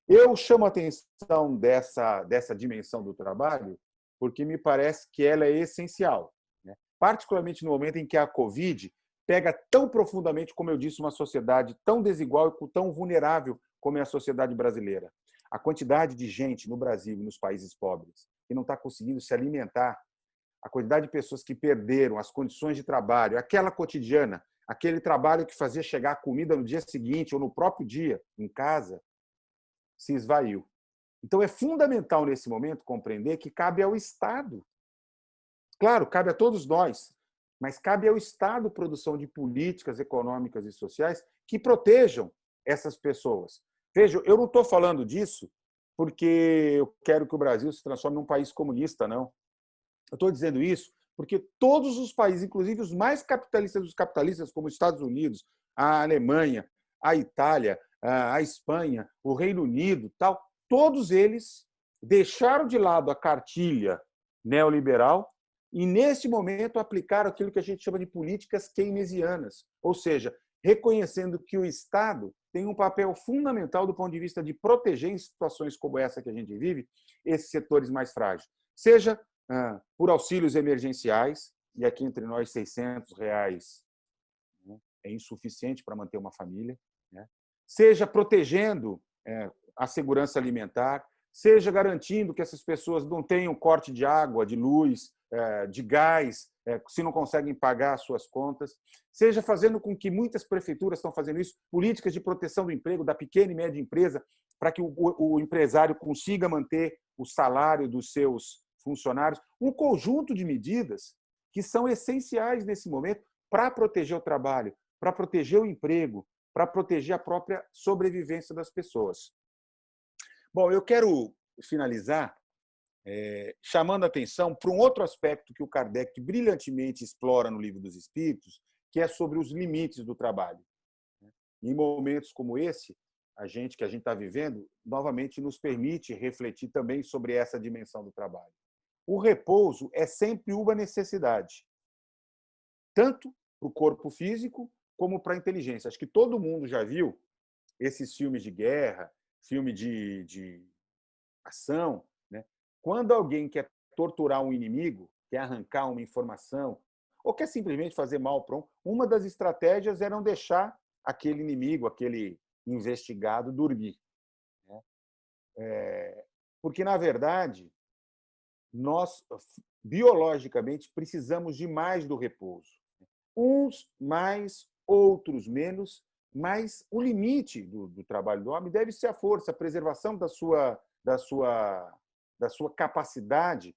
[SPEAKER 2] Eu chamo a atenção dessa dimensão do trabalho porque me parece que ela é essencial, particularmente no momento em que a Covid pega tão profundamente, como eu disse, uma sociedade tão desigual e tão vulnerável como é a sociedade brasileira. A quantidade de gente no Brasil e nos países pobres que não está conseguindo se alimentar, a quantidade de pessoas que perderam as condições de trabalho, aquela cotidiana, aquele trabalho que fazia chegar a comida no dia seguinte ou no próprio dia em casa, se esvaiu. Então, é fundamental, nesse momento, compreender que cabe ao Estado. Claro, cabe a todos nós, mas cabe ao Estado a produção de políticas econômicas e sociais que protejam essas pessoas. Veja, eu não estou falando disso porque eu quero que o Brasil se transforme num país comunista, não. Eu estou dizendo isso porque todos os países, inclusive os mais capitalistas dos capitalistas, como os Estados Unidos, a Alemanha, a Itália, a Espanha, o Reino Unido, tal, todos eles deixaram de lado a cartilha neoliberal e, neste momento, aplicaram aquilo que a gente chama de políticas keynesianas, ou seja, reconhecendo que o Estado tem um papel fundamental do ponto de vista de proteger, em situações como essa que a gente vive, esses setores mais frágeis. Seja por auxílios emergenciais, e aqui entre nós R$600 é insuficiente para manter uma família, seja protegendo a segurança alimentar, seja garantindo que essas pessoas não tenham corte de água, de luz, de gás, se não conseguem pagar as suas contas, seja fazendo com que muitas prefeituras estão fazendo isso, políticas de proteção do emprego, da pequena e média empresa, para que o empresário consiga manter o salário dos seus funcionários. Um conjunto de medidas que são essenciais nesse momento para proteger o trabalho, para proteger o emprego, para proteger a própria sobrevivência das pessoas. Bom, eu quero finalizar chamando a atenção para um outro aspecto que o Kardec brilhantemente explora no Livro dos Espíritos, que é sobre os limites do trabalho. Em momentos como esse, que a gente está vivendo, novamente nos permite refletir também sobre essa dimensão do trabalho. O repouso é sempre uma necessidade, tanto para o corpo físico como para a inteligência. Acho que todo mundo já viu esses filmes de guerra, filme de ação, né? Quando alguém quer torturar um inimigo, quer arrancar uma informação, ou quer simplesmente fazer mal para uma das estratégias era não deixar aquele inimigo, aquele investigado, dormir. Porque, na verdade, nós, biologicamente, precisamos de mais do repouso. Uns mais, outros menos, mas o limite do trabalho do homem deve ser a força, a preservação da sua capacidade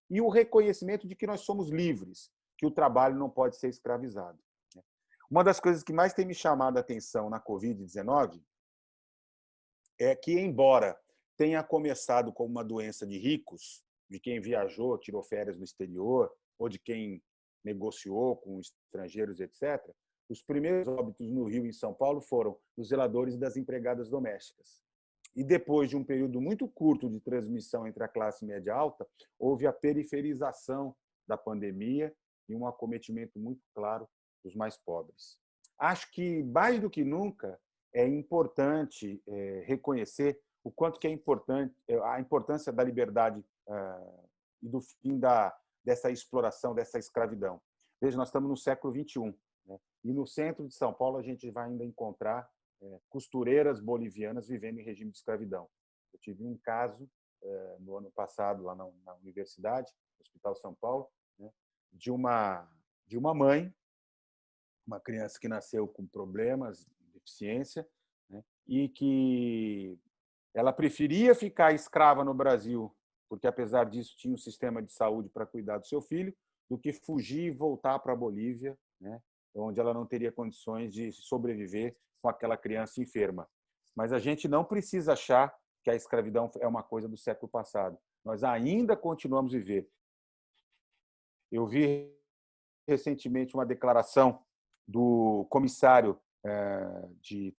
[SPEAKER 2] e o reconhecimento de que nós somos livres, que o trabalho não pode ser escravizado. Uma das coisas que mais tem me chamado a atenção na Covid-19 é que, embora tenha começado como uma doença de ricos, de quem viajou, tirou férias no exterior, ou de quem negociou com estrangeiros, etc., os primeiros óbitos no Rio e em São Paulo foram dos zeladores e das empregadas domésticas. E depois de um período muito curto de transmissão entre a classe média alta, houve a periferização da pandemia e um acometimento muito claro dos mais pobres. Acho que, mais do que nunca, é importante reconhecer o quanto que é importante a importância da liberdade e do fim dessa exploração, dessa escravidão. Veja, nós estamos no século XXI, né? E no centro de São Paulo a gente vai ainda encontrar costureiras bolivianas vivendo em regime de escravidão. Eu tive um caso no ano passado lá na universidade, no Hospital São Paulo, né, de uma mãe, uma criança que nasceu com problemas, deficiência, né, e que ela preferia ficar escrava no Brasil, porque, apesar disso, tinha um sistema de saúde para cuidar do seu filho, do que fugir e voltar para a Bolívia, né, onde ela não teria condições de sobreviver com aquela criança enferma. Mas a gente não precisa achar que a escravidão é uma coisa do século passado. Nós ainda continuamos a viver. Eu vi recentemente uma declaração do comissário de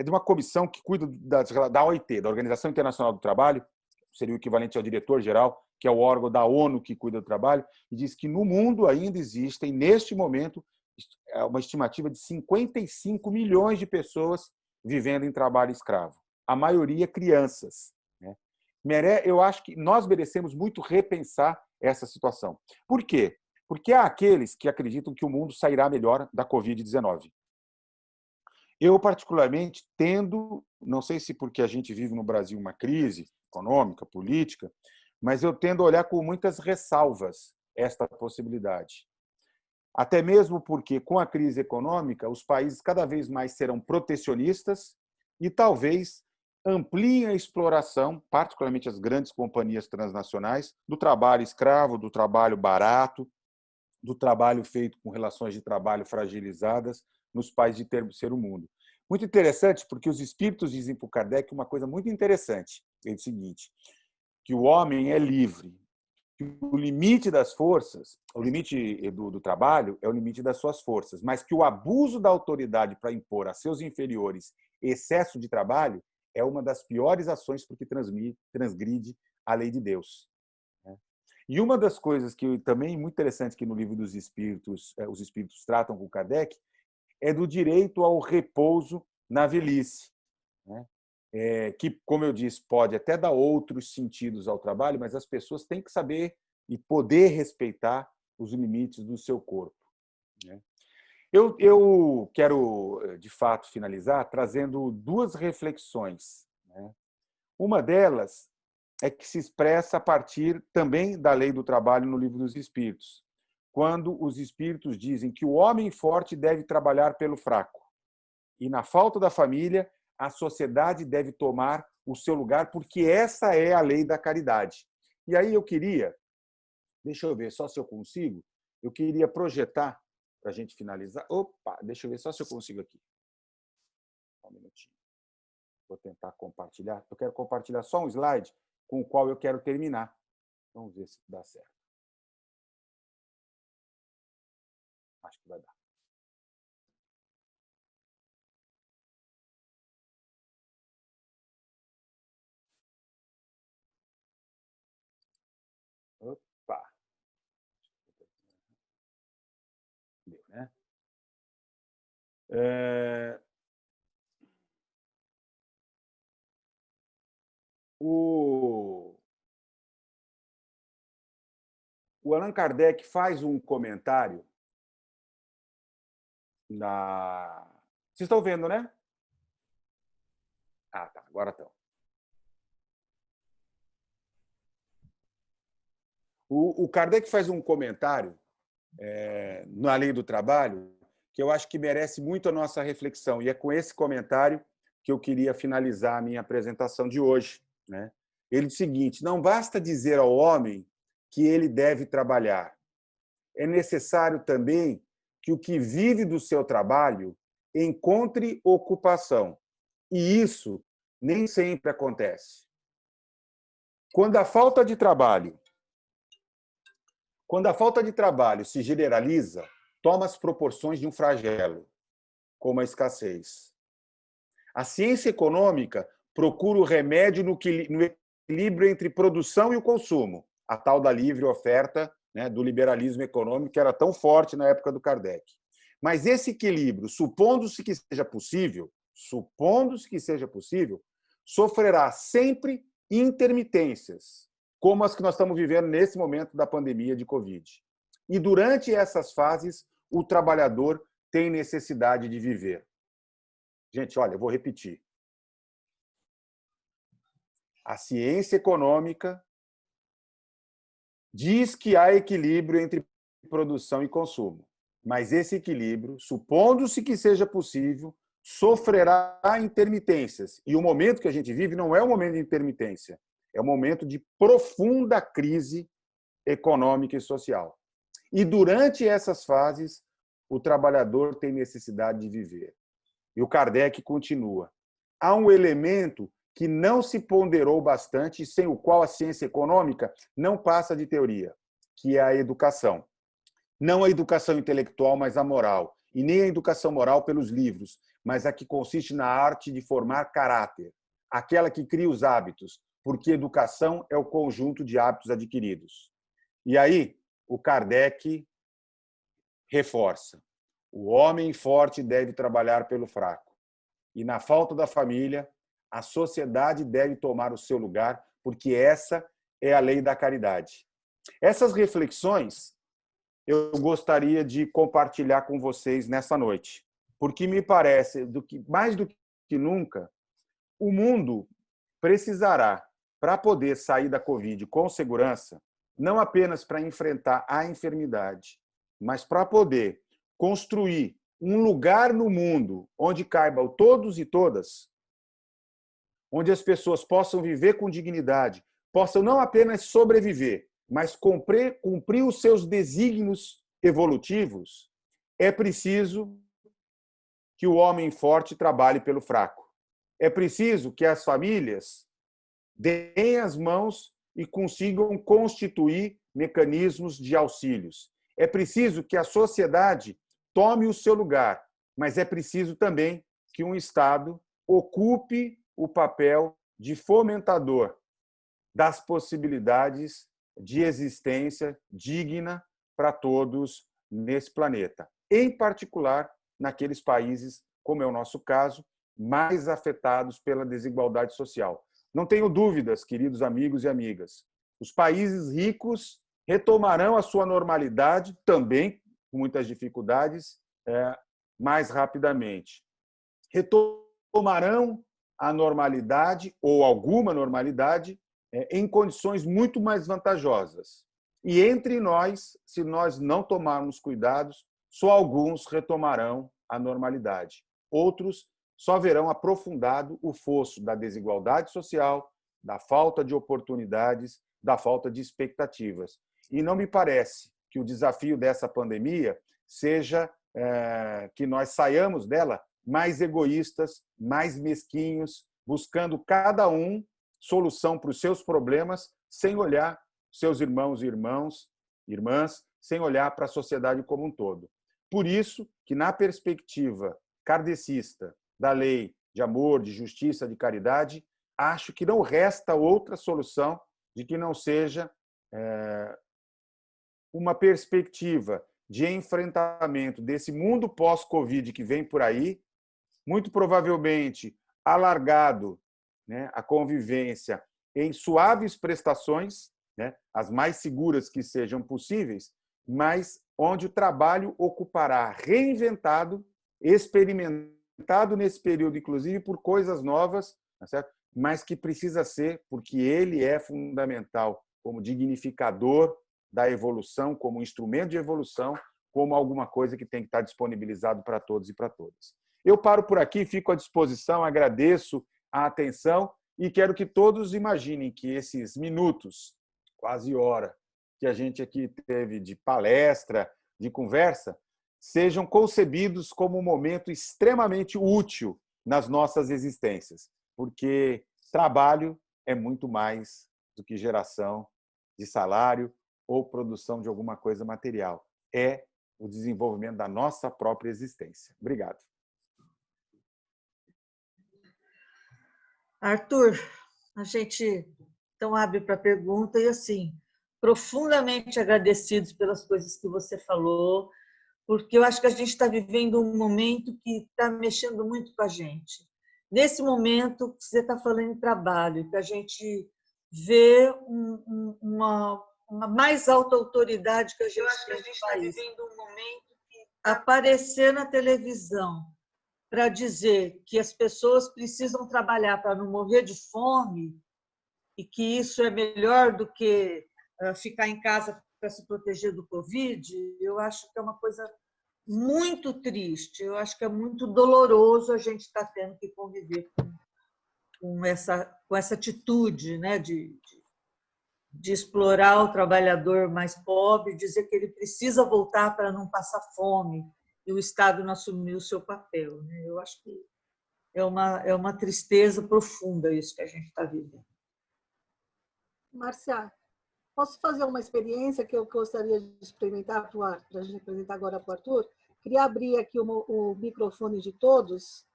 [SPEAKER 2] uma comissão que cuida da OIT, da Organização Internacional do Trabalho, seria o equivalente ao diretor-geral, que é o órgão da ONU que cuida do trabalho, e diz que no mundo ainda existem, neste momento, uma estimativa de 55 milhões de pessoas vivendo em trabalho escravo. A maioria crianças. Eu acho que nós merecemos muito repensar essa situação. Por quê? Porque há aqueles que acreditam que o mundo sairá melhor da Covid-19. Eu, particularmente, tendo, não sei se porque a gente vive no Brasil uma crise econômica, política, mas eu tendo a olhar com muitas ressalvas esta possibilidade. Até mesmo porque, com a crise econômica, os países cada vez mais serão protecionistas e talvez ampliem a exploração, particularmente as grandes companhias transnacionais, do trabalho escravo, do trabalho barato, do trabalho feito com relações de trabalho fragilizadas nos países de terceiro mundo. Muito interessante, porque os espíritos dizem para o Kardec uma coisa muito interessante, é o seguinte, que o homem é livre, que o limite das forças, o limite do trabalho é o limite das suas forças, mas que o abuso da autoridade para impor a seus inferiores excesso de trabalho é uma das piores ações porque transgride a lei de Deus. E uma das coisas que também é muito interessante que no livro dos Espíritos, os Espíritos tratam com Kardec, é do direito ao repouso na velhice, que, como eu disse, pode até dar outros sentidos ao trabalho, mas as pessoas têm que saber e poder respeitar os limites do seu corpo. Eu quero, de fato, finalizar trazendo duas reflexões. Uma delas é que se expressa a partir também da lei do trabalho no Livro dos Espíritos, quando os Espíritos dizem que o homem forte deve trabalhar pelo fraco e, na falta da família, a sociedade deve tomar o seu lugar, porque essa é a lei da caridade. E aí eu queria, deixa eu ver só se eu consigo, eu queria projetar, para a gente finalizar. Opa, deixa eu ver só se eu consigo aqui. Só um minutinho. Vou tentar compartilhar. Eu quero compartilhar só um slide com o qual eu quero terminar. Vamos ver se dá certo. Acho que vai dar. Opa! Deu, né? O Allan Kardec faz um comentário na... Vocês estão vendo, né? Ah, tá. Agora estão. O Kardec faz um comentário na Lei do Trabalho que eu acho que merece muito a nossa reflexão. E é com esse comentário que eu queria finalizar a minha apresentação de hoje. Ele diz o seguinte: não basta dizer ao homem que ele deve trabalhar. É necessário também que o que vive do seu trabalho encontre ocupação. E isso nem sempre acontece. Quando a falta de trabalho se generaliza, toma as proporções de um flagelo, como a escassez. A ciência econômica procura o remédio no equilíbrio entre produção e o consumo, a tal da livre oferta, do liberalismo econômico, que era tão forte na época do Kardec. Mas esse equilíbrio, supondo-se que seja possível, sofrerá sempre intermitências, como as que nós estamos vivendo nesse momento da pandemia de Covid. E durante essas fases, o trabalhador tem necessidade de viver. Gente, olha, eu vou repetir. A ciência econômica diz que há equilíbrio entre produção e consumo, mas esse equilíbrio, supondo-se que seja possível, sofrerá intermitências. E o momento que a gente vive não é um momento de intermitência, é um momento de profunda crise econômica e social. E durante essas fases, o trabalhador tem necessidade de viver. E o Kardec continua. Há um elemento que não se ponderou bastante e sem o qual a ciência econômica não passa de teoria, que é a educação. Não a educação intelectual, mas a moral. E nem a educação moral pelos livros, mas a que consiste na arte de formar caráter, aquela que cria os hábitos, porque educação é o conjunto de hábitos adquiridos. E aí, o Kardec reforça. O homem forte deve trabalhar pelo fraco. E na falta da família, a sociedade deve tomar o seu lugar, porque essa é a lei da caridade. Essas reflexões eu gostaria de compartilhar com vocês nessa noite, porque me parece, mais do que nunca, o mundo precisará, para poder sair da Covid com segurança, não apenas para enfrentar a enfermidade, mas para poder construir um lugar no mundo onde caibam todos e todas, onde as pessoas possam viver com dignidade, possam não apenas sobreviver, mas cumprir os seus desígnios evolutivos, é preciso que o homem forte trabalhe pelo fraco. É preciso que as famílias deem as mãos e consigam constituir mecanismos de auxílios. É preciso que a sociedade tome o seu lugar, mas é preciso também que um Estado ocupe o papel de fomentador das possibilidades de existência digna para todos nesse planeta, em particular naqueles países, como é o nosso caso, mais afetados pela desigualdade social. Não tenho dúvidas, queridos amigos e amigas, os países ricos retomarão a sua normalidade, também com muitas dificuldades, mais rapidamente. Retomarão a normalidade, ou alguma normalidade, em condições muito mais vantajosas. E entre nós, se nós não tomarmos cuidados, só alguns retomarão a normalidade. Outros só verão aprofundado o fosso da desigualdade social, da falta de oportunidades, da falta de expectativas. E não me parece que o desafio dessa pandemia seja que nós saiamos dela mais egoístas, mais mesquinhos, buscando cada um solução para os seus problemas, sem olhar seus irmãos e irmãs, sem olhar para a sociedade como um todo. Por isso que, na perspectiva kardecista da lei de amor, de justiça, de caridade, acho que não resta outra solução de que não seja uma perspectiva de enfrentamento desse mundo pós-Covid que vem por aí, muito provavelmente alargado, né, a convivência em suaves prestações, né, as mais seguras que sejam possíveis, mas onde o trabalho ocupará reinventado, experimentado nesse período, inclusive por coisas novas, tá certo? Mas que precisa ser, porque ele é fundamental como dignificador da evolução, como instrumento de evolução, como alguma coisa que tem que estar disponibilizado para todos e para todas. Eu paro por aqui, fico à disposição, agradeço a atenção e quero que todos imaginem que esses minutos, quase hora, que a gente aqui teve de palestra, de conversa, sejam concebidos como um momento extremamente útil nas nossas existências, porque trabalho é muito mais do que geração de salário ou produção de alguma coisa material. É o desenvolvimento da nossa própria existência. Obrigado.
[SPEAKER 1] Arthur, a gente então abre para pergunta e assim, profundamente agradecidos pelas coisas que você falou, porque eu acho que a gente está vivendo um momento que está mexendo muito com a gente. Nesse momento, você está falando em trabalho, que a gente vê uma mais alta autoridade que a gente tem no país aparecer na televisão para dizer que as pessoas precisam trabalhar para não morrer de fome e que isso é melhor do que ficar em casa para se proteger do Covid, eu acho que é uma coisa muito triste, eu acho que é muito doloroso a gente estar tendo que conviver com essa atitude, né, de explorar o trabalhador mais pobre, dizer que ele precisa voltar para não passar fome. e o Estado não assumiu o seu papel, né? Eu acho que é uma tristeza profunda isso que a gente está vivendo.
[SPEAKER 3] Márcia, posso fazer uma experiência que eu gostaria de experimentar para a gente apresentar agora para o Arthur? Queria abrir aqui o microfone de todos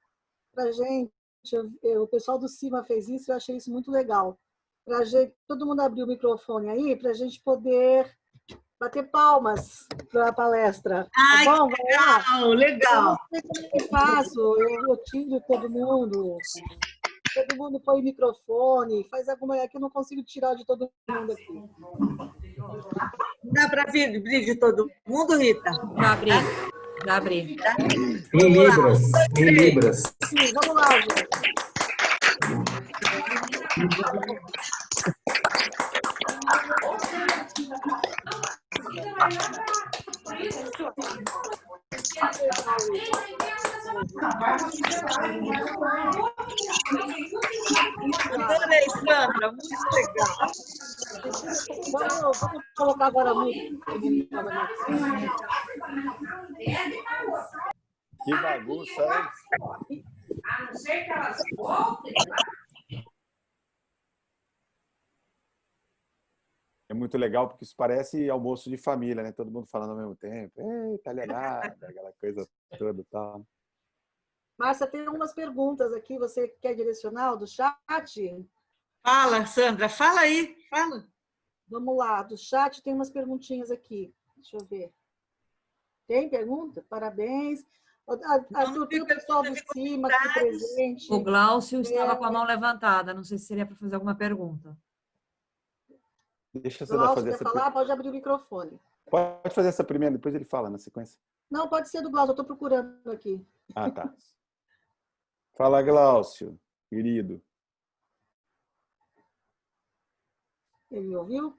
[SPEAKER 3] para a gente. O pessoal do CIMA fez isso, eu achei isso muito legal. Para gente, todo mundo abrir o microfone aí para a gente poder bater palmas para a palestra.
[SPEAKER 1] Ai,
[SPEAKER 3] tá bom?
[SPEAKER 1] legal, legal.
[SPEAKER 3] Eu não sei como é que eu faço, eu tiro todo mundo. Todo mundo põe o microfone, faz alguma... É que eu não consigo tirar de todo mundo aqui.
[SPEAKER 1] Dá para abrir de todo mundo, Rita?
[SPEAKER 4] Já abri. Já abri.
[SPEAKER 5] Em Libras. Em Libras.
[SPEAKER 3] Sim, vamos lá, gente.
[SPEAKER 1] Adorei, Sandra, muito legal.
[SPEAKER 3] Vamos colocar agora a música.
[SPEAKER 2] Que bagunça, hein?
[SPEAKER 4] A não ser que elas voltem.
[SPEAKER 2] É muito legal porque isso parece almoço de família, né? Todo mundo falando ao mesmo tempo. Eita, talherada, aquela coisa toda e tal.
[SPEAKER 3] Márcia, tem algumas perguntas aqui. Você quer direcionar do chat?
[SPEAKER 1] Fala, Sandra, fala aí, fala.
[SPEAKER 3] Vamos lá, do chat tem umas perguntinhas aqui. Deixa eu ver. Tem pergunta? Parabéns. Arthur, tem o pessoal do CIMA aqui presente.
[SPEAKER 4] O Glaucio estava com a mão levantada. Não sei se seria para fazer alguma pergunta.
[SPEAKER 2] Deixa eu
[SPEAKER 3] Glaucio,
[SPEAKER 2] fazer
[SPEAKER 3] quer
[SPEAKER 2] essa
[SPEAKER 3] falar? Pode abrir o microfone.
[SPEAKER 2] Pode fazer essa primeira, depois ele fala na sequência.
[SPEAKER 3] Não, pode ser do Glaucio, eu estou procurando aqui.
[SPEAKER 2] Ah, tá. Fala, Glaucio, querido.
[SPEAKER 3] Ele me ouviu?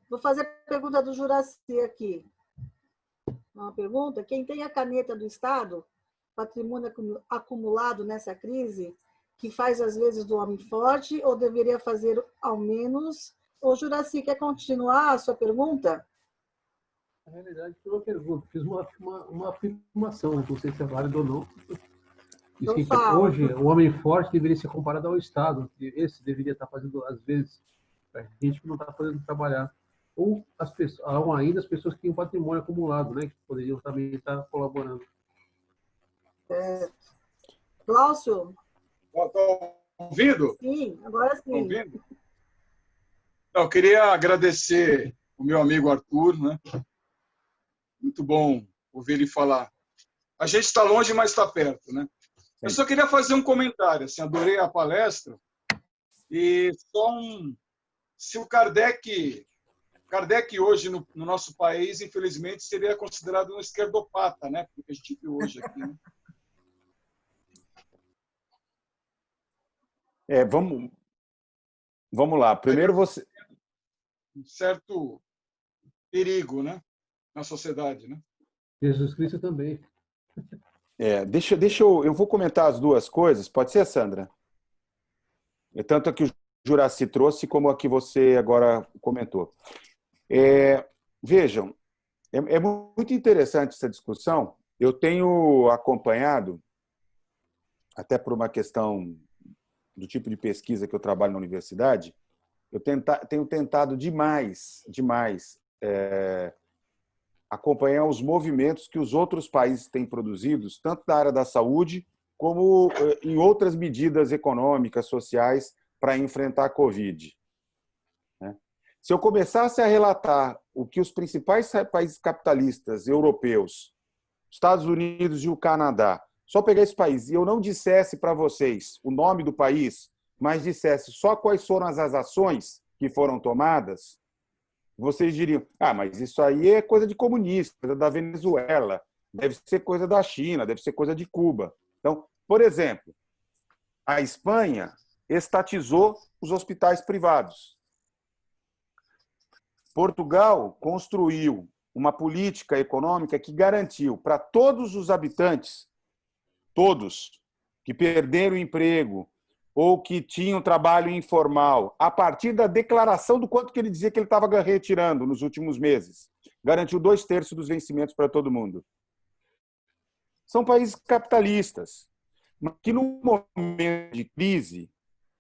[SPEAKER 3] Vou fazer a pergunta do Juraci aqui. Uma pergunta: quem tem a caneta do Estado, patrimônio acumulado nessa crise, que faz às vezes do homem forte, ou deveria fazer ao menos? Ô, Juraci, quer continuar a sua pergunta?
[SPEAKER 6] Na realidade, foi uma pergunta, fiz uma afirmação, não sei se é válido ou não. Diz que hoje o homem forte deveria ser comparado ao Estado, que esse deveria estar fazendo, às vezes, a gente que não está fazendo trabalhar. Ou ainda as pessoas que têm um patrimônio acumulado, né, que poderiam também estar colaborando.
[SPEAKER 3] Glaucio?
[SPEAKER 7] Estou ouvindo?
[SPEAKER 3] Sim, agora sim.
[SPEAKER 7] Ouvindo? Eu queria agradecer o meu amigo Arthur, né? Muito bom ouvir ele falar. A gente está longe, mas está perto, né? Eu só queria fazer um comentário, assim, adorei a palestra e se o Kardec hoje no nosso país, infelizmente, seria considerado um esquerdopata, né? Porque a gente viu hoje aqui, né?
[SPEAKER 2] Vamos lá. Primeiro você...
[SPEAKER 7] Um certo perigo, né? Na sociedade, né?
[SPEAKER 6] Jesus Cristo também.
[SPEAKER 2] Eu vou comentar as duas coisas. Pode ser, Sandra? Tanto a que o Juraci trouxe, como a que você agora comentou. Vejam, é muito interessante essa discussão. Eu tenho acompanhado, até por uma questão do tipo de pesquisa que eu trabalho na universidade, eu tenho tentado demais acompanhar os movimentos que os outros países têm produzidos, tanto na área da saúde, como em outras medidas econômicas, sociais, para enfrentar a Covid. Se eu começasse a relatar o que os principais países capitalistas europeus, Estados Unidos e o Canadá, só pegar esse país e eu não dissesse para vocês o nome do país, mas dissesse só quais foram as ações que foram tomadas, vocês diriam, mas isso aí é coisa de comunista, coisa da Venezuela, deve ser coisa da China, deve ser coisa de Cuba. Então, por exemplo, a Espanha estatizou os hospitais privados. Portugal construiu uma política econômica que garantiu para todos os habitantes, todos que perderam o emprego ou que tinham trabalho informal, a partir da declaração do quanto que ele dizia que ele estava retirando nos últimos meses, garantiu 2/3 dos vencimentos para todo mundo. são países capitalistas, que no momento de crise,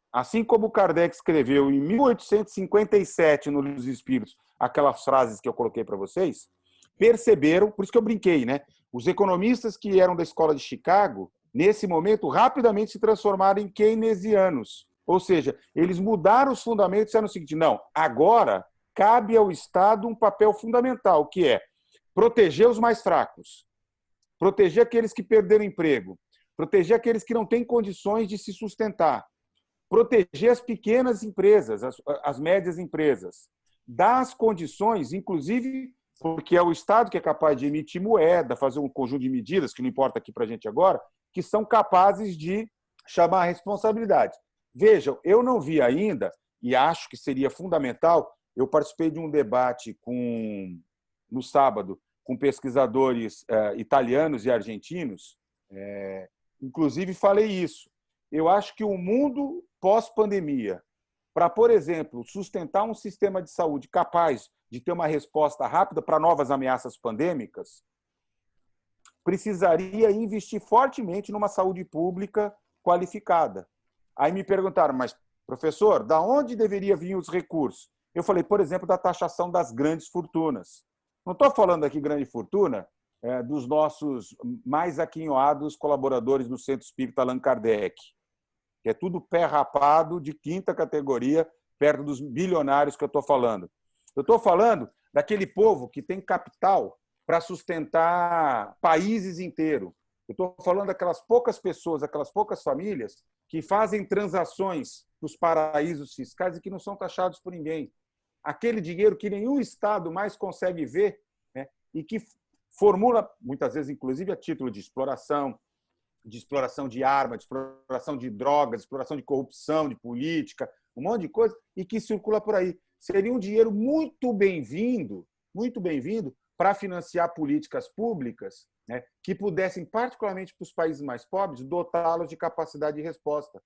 [SPEAKER 2] assim como Kardec escreveu em 1857 no Livro dos Espíritos, aquelas frases que eu coloquei para vocês, perceberam, por isso que eu brinquei, né? Os economistas que eram da escola de Chicago, nesse momento, rapidamente se transformaram em keynesianos. Ou seja, eles mudaram os fundamentos e disseram o seguinte: não, agora cabe ao Estado um papel fundamental, que é proteger os mais fracos, proteger aqueles que perderam emprego, proteger aqueles que não têm condições de se sustentar, proteger as pequenas empresas, as médias empresas, dar as condições, inclusive porque é o Estado que é capaz de emitir moeda, fazer um conjunto de medidas, que não importa aqui para a gente agora, que são capazes de chamar a responsabilidade. Vejam, eu não vi ainda, e acho que seria fundamental, eu participei de um debate no sábado com pesquisadores italianos e argentinos, inclusive falei isso. Eu acho que o mundo pós-pandemia, para, por exemplo, sustentar um sistema de saúde capaz de ter uma resposta rápida para novas ameaças pandêmicas, precisaria investir fortemente numa saúde pública qualificada. Aí me perguntaram, mas, professor, da onde deveria vir os recursos? Eu falei, por exemplo, da taxação das grandes fortunas. Não estou falando aqui grande fortuna dos nossos mais aquinhoados colaboradores do Centro Espírita Allan Kardec, que é tudo pé rapado de quinta categoria, perto dos bilionários que eu estou falando. Eu estou falando daquele povo que tem capital para sustentar países inteiros. Eu estou falando daquelas poucas pessoas, aquelas poucas famílias que fazem transações nos paraísos fiscais e que não são taxados por ninguém. Aquele dinheiro que nenhum Estado mais consegue ver, né, e que formula, muitas vezes, inclusive, a título de exploração de arma, de exploração de drogas, de exploração de corrupção, de política, um monte de coisa, e que circula por aí. Seria um dinheiro muito bem-vindo para financiar políticas públicas, né, que pudessem, particularmente para os países mais pobres, dotá-los de capacidade de resposta.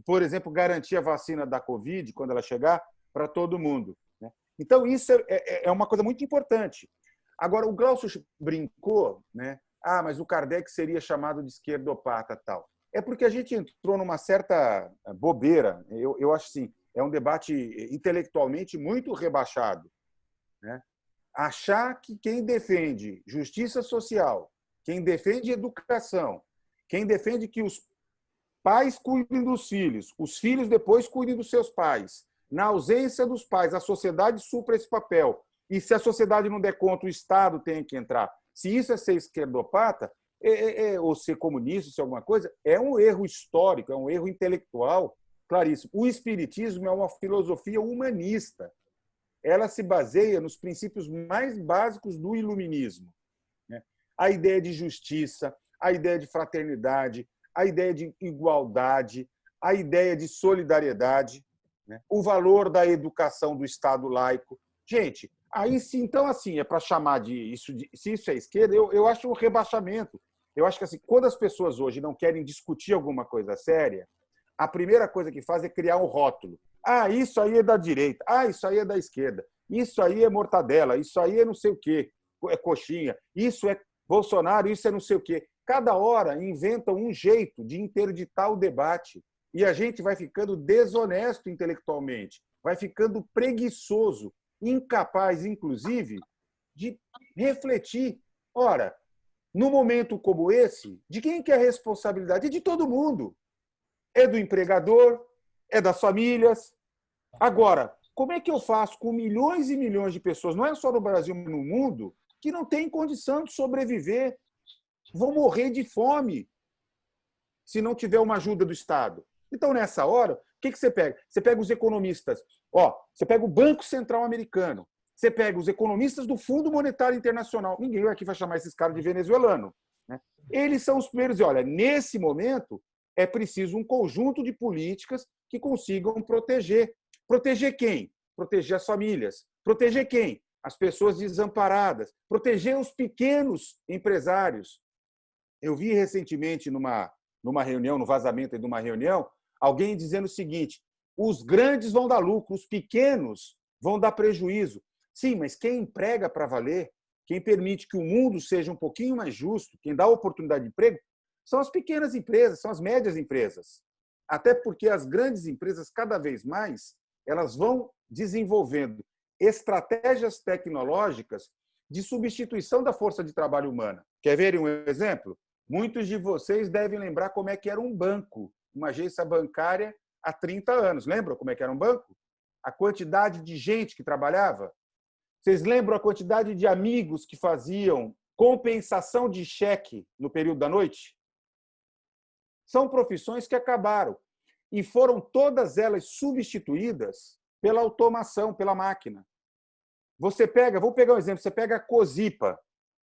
[SPEAKER 2] Por exemplo, garantir a vacina da Covid, quando ela chegar, para todo mundo. Né? Então, isso é uma coisa muito importante. Agora, o Glaucio brincou, né? Mas o Kardec seria chamado de esquerdopata, tal. É porque a gente entrou numa certa bobeira. Eu acho assim, é um debate intelectualmente muito rebaixado, né? Achar que quem defende justiça social, quem defende educação, quem defende que os pais cuidem dos filhos, os filhos depois cuidem dos seus pais, na ausência dos pais, a sociedade supra esse papel. E se a sociedade não der conta, o Estado tem que entrar. Se isso é ser esquerdopata, ou ser comunista, se alguma coisa, é um erro histórico, é um erro intelectual claríssimo. O Espiritismo é uma filosofia humanista. Ela se baseia nos princípios mais básicos do iluminismo, né? A ideia de justiça, a ideia de fraternidade, a ideia de igualdade, a ideia de solidariedade, né? O valor da educação do Estado laico. Gente, aí sim, então, assim, é para chamar se isso é esquerda, eu acho um rebaixamento. Eu acho que, assim, quando as pessoas hoje não querem discutir alguma coisa séria, a primeira coisa que faz é criar um rótulo. Isso aí é da direita. Isso aí é da esquerda. Isso aí é mortadela. Isso aí é não sei o quê. É coxinha. Isso é Bolsonaro. Isso é não sei o quê. Cada hora inventam um jeito de interditar o debate. E a gente vai ficando desonesto intelectualmente. Vai ficando preguiçoso. Incapaz, inclusive, de refletir. Ora, num momento como esse, de quem que é a responsabilidade? É de todo mundo. É do empregador, é das famílias. Agora, como é que eu faço com milhões e milhões de pessoas, não é só no Brasil, mas no mundo, que não têm condição de sobreviver, vão morrer de fome se não tiver uma ajuda do Estado? Então, nessa hora, o que você pega? Você pega os economistas, você pega o Banco Central Americano, você pega os economistas do Fundo Monetário Internacional. Ninguém aqui vai chamar esses caras de venezuelano, né? Eles são os primeiros. E, olha, nesse momento, é preciso um conjunto de políticas que consigam proteger. Proteger quem? Proteger as famílias. Proteger quem? As pessoas desamparadas. Proteger os pequenos empresários. Eu vi recentemente numa reunião, no vazamento de uma reunião, alguém dizendo o seguinte: os grandes vão dar lucro, os pequenos vão dar prejuízo. Sim, mas quem emprega para valer, quem permite que o mundo seja um pouquinho mais justo, quem dá oportunidade de emprego, são as pequenas empresas, são as médias empresas. Até porque as grandes empresas, cada vez mais, elas vão desenvolvendo estratégias tecnológicas de substituição da força de trabalho humana. Quer ver um exemplo? Muitos de vocês devem lembrar como é que era um banco, uma agência bancária há 30 anos. Lembram como é que era um banco? A quantidade de gente que trabalhava? Vocês lembram a quantidade de amigos que faziam compensação de cheque no período da noite? São profissões que acabaram e foram todas elas substituídas pela automação, pela máquina. Você pega, vou pegar um exemplo, você pega a Cosipa,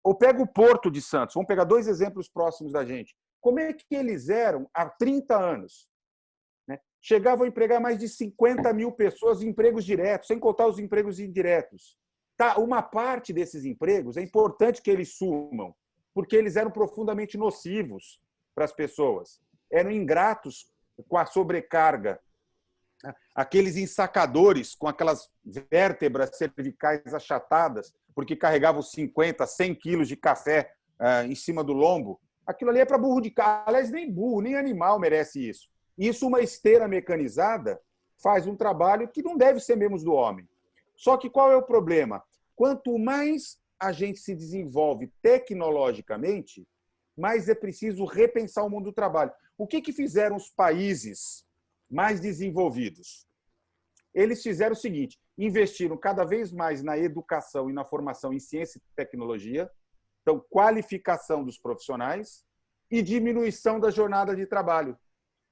[SPEAKER 2] ou pega o Porto de Santos, vamos pegar 2 exemplos próximos da gente. Como é que eles eram há 30 anos? Chegavam a empregar mais de 50 mil pessoas em empregos diretos, sem contar os empregos indiretos. Tá, uma parte desses empregos é importante que eles sumam, porque eles eram profundamente nocivos para as pessoas. Eram ingratos com a sobrecarga. Aqueles ensacadores com aquelas vértebras cervicais achatadas, porque carregavam 50, 100 quilos de café em cima do lombo. Aquilo ali é para burro de carga. Aliás, nem burro, nem animal merece isso. Isso, uma esteira mecanizada, faz um trabalho que não deve ser menos do homem. Só que qual é o problema? Quanto mais a gente se desenvolve tecnologicamente, mais é preciso repensar o mundo do trabalho. O que fizeram os países mais desenvolvidos? Eles fizeram o seguinte: investiram cada vez mais na educação e na formação em ciência e tecnologia, então, qualificação dos profissionais e diminuição da jornada de trabalho.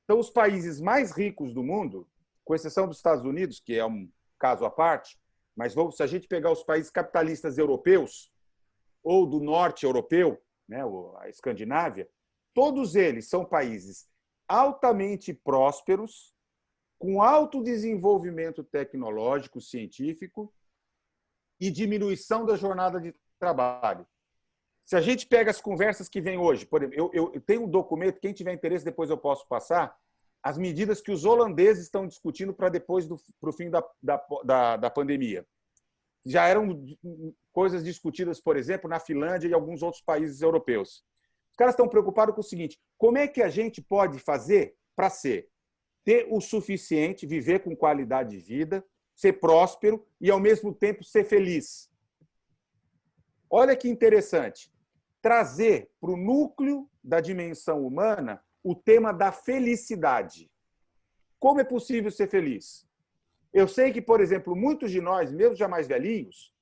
[SPEAKER 2] Então, os países mais ricos do mundo, com exceção dos Estados Unidos, que é um caso à parte, mas se a gente pegar os países capitalistas europeus ou do norte europeu, né, a Escandinávia, todos eles são países altamente prósperos, com alto desenvolvimento tecnológico, científico e diminuição da jornada de trabalho. Se a gente pega as conversas que vêm hoje, por exemplo, eu tenho um documento, quem tiver interesse depois eu posso passar, as medidas que os holandeses estão discutindo para depois para o fim da pandemia. Já eram coisas discutidas, por exemplo, na Finlândia e alguns outros países europeus. Os caras estão preocupados com o seguinte: como é que a gente pode fazer para ter o suficiente, viver com qualidade de vida, ser próspero e, ao mesmo tempo, ser feliz? Olha que interessante. Trazer para o núcleo da dimensão humana o tema da felicidade. Como é possível ser feliz? Eu sei que, por exemplo, muitos de nós, mesmo já mais velhinhos,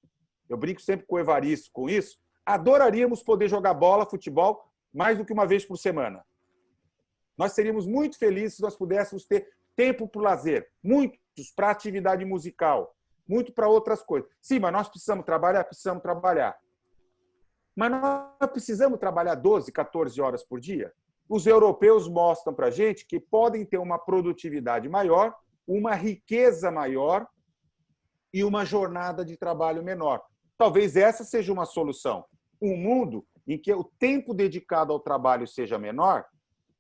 [SPEAKER 2] eu brinco sempre com o Evaristo com isso, adoraríamos poder jogar bola, futebol, mais do que uma vez por semana. Nós seríamos muito felizes se nós pudéssemos ter tempo para o lazer, muitos para atividade musical, muito para outras coisas. Sim, mas nós precisamos trabalhar? Precisamos trabalhar. Mas nós precisamos trabalhar 12, 14 horas por dia? Os europeus mostram para a gente que podem ter uma produtividade maior, uma riqueza maior e uma jornada de trabalho menor. Talvez essa seja uma solução. Um mundo em que o tempo dedicado ao trabalho seja menor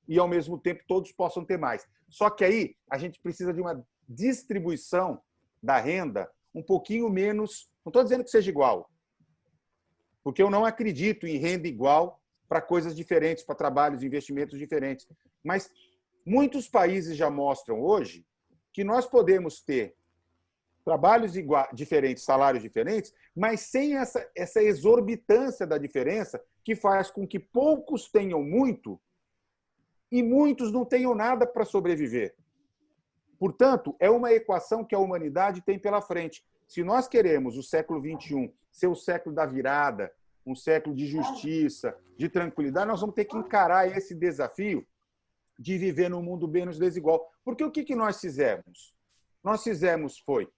[SPEAKER 2] e, ao mesmo tempo, todos possam ter mais. Só que aí a gente precisa de uma distribuição da renda um pouquinho menos... Não estou dizendo que seja igual, porque eu não acredito em renda igual para coisas diferentes, para trabalhos e investimentos diferentes. Mas muitos países já mostram hoje que nós podemos ter trabalhos diferentes, salários diferentes, mas sem essa exorbitância da diferença que faz com que poucos tenham muito e muitos não tenham nada para sobreviver. Portanto, é uma equação que a humanidade tem pela frente. Se nós queremos o século XXI ser o século da virada, um século de justiça, de tranquilidade, nós vamos ter que encarar esse desafio de viver num mundo menos desigual. Porque o que nós fizemos? Nós fizemos foi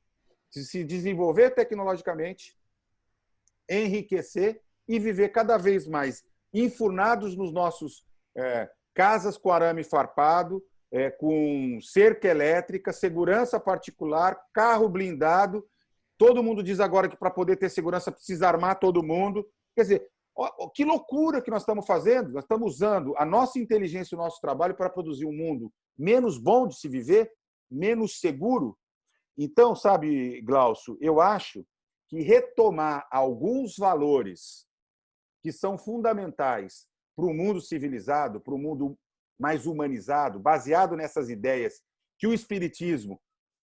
[SPEAKER 2] se desenvolver tecnologicamente, enriquecer e viver cada vez mais enfurnados nos nossos casas com arame farpado, com cerca elétrica, segurança particular, carro blindado. Todo mundo diz agora que para poder ter segurança precisa armar todo mundo. Quer dizer, que loucura que nós estamos fazendo. Nós estamos usando a nossa inteligência e o nosso trabalho para produzir um mundo menos bom de se viver, menos seguro. Então, sabe, Glaucio, eu acho que retomar alguns valores que são fundamentais para o mundo civilizado, para o mundo mais humanizado, baseado nessas ideias que o Espiritismo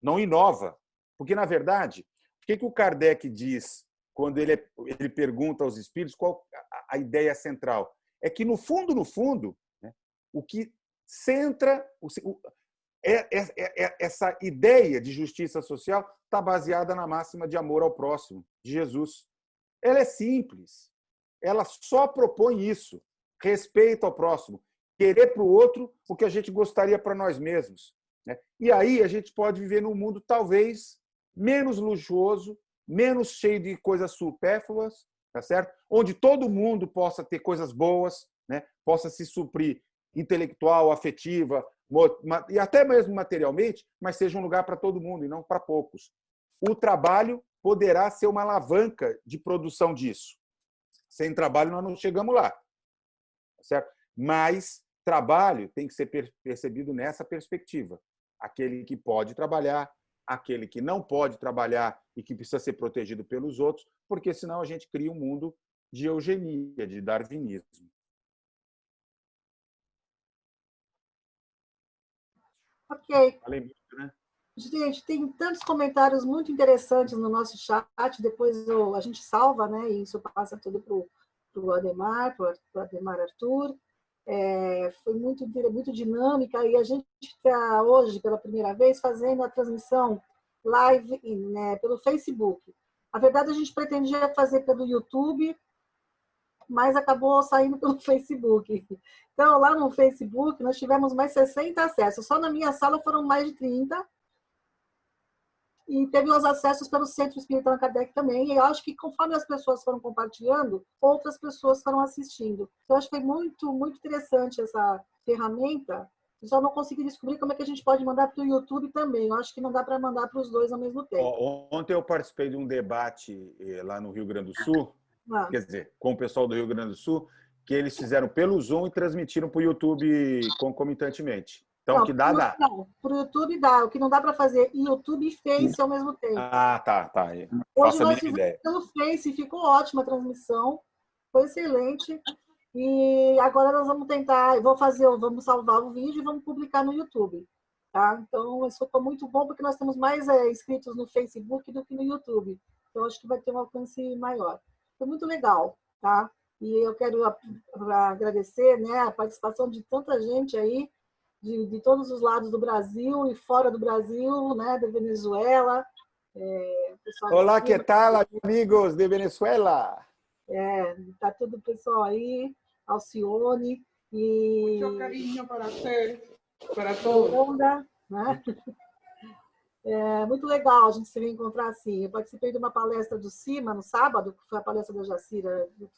[SPEAKER 2] não inova. Porque, na verdade, o que o Kardec diz quando ele pergunta aos espíritos qual a ideia central? É que, no fundo, né, o que centra essa ideia de justiça social está baseada na máxima de amor ao próximo, de Jesus. Ela é simples. Ela só propõe isso. Respeito ao próximo. Querer para o outro o que a gente gostaria para nós mesmos. Né? E aí a gente pode viver num mundo talvez menos luxuoso, menos cheio de coisas supérfluas, tá certo? Onde todo mundo possa ter coisas boas, né? Possa se suprir intelectual, afetiva, e até mesmo materialmente, mas seja um lugar para todo mundo e não para poucos. O trabalho poderá ser uma alavanca de produção disso. Sem trabalho nós não chegamos lá, certo? Mas trabalho tem que ser percebido nessa perspectiva. Aquele que pode trabalhar, aquele que não pode trabalhar e que precisa ser protegido pelos outros, porque senão a gente cria um mundo de eugenia, de darwinismo.
[SPEAKER 3] Ok.
[SPEAKER 2] Falei muito, né?
[SPEAKER 3] Gente, tem tantos comentários muito interessantes no nosso chat, depois a gente salva, né? E isso passa tudo para o Ademar, para o Ademar Arthur. Foi muito dinâmica e a gente está hoje, pela primeira vez, fazendo a transmissão live, né, pelo Facebook. Na verdade, a gente pretendia fazer pelo YouTube, mas acabou saindo pelo Facebook. Então, lá no Facebook, nós tivemos mais 60 acessos. Só na minha sala foram mais de 30. E teve os acessos pelo Centro Espírita Allan Kardec também. E eu acho que conforme as pessoas foram compartilhando, outras pessoas foram assistindo. Então, eu acho que foi muito, muito interessante essa ferramenta. Eu só não consegui descobrir como é que a gente pode mandar para o YouTube também. Eu acho que não dá para mandar para os dois ao mesmo tempo.
[SPEAKER 2] Ontem eu participei de um debate lá no Rio Grande do Sul, quer dizer, com o pessoal do Rio Grande do Sul, que eles fizeram pelo Zoom e transmitiram para o YouTube concomitantemente. Então,
[SPEAKER 3] não,
[SPEAKER 2] o que dá, dá.
[SPEAKER 3] Para o YouTube dá. O que não dá para fazer YouTube e Face ao mesmo tempo.
[SPEAKER 2] Ah, tá.
[SPEAKER 3] Hoje nós fizemos pelo Face, ficou ótima a transmissão. Foi excelente. E agora nós vamos tentar, vamos salvar o vídeo e vamos publicar no YouTube. Tá? Então, isso ficou muito bom, porque nós temos mais inscritos no Facebook do que no YouTube. Então, acho que vai ter um alcance maior. Foi muito legal, tá? E eu quero agradecer, né, a participação de tanta gente aí, de todos os lados do Brasil e fora do Brasil, né, da Venezuela.
[SPEAKER 2] Olá, que tal, amigos de Venezuela?
[SPEAKER 3] Tá todo o pessoal aí, Alcione e...
[SPEAKER 8] Muito carinho para todos.
[SPEAKER 3] Né? Muito legal a gente se reencontrar assim. Eu participei de uma palestra do CIMA no sábado, que foi a palestra da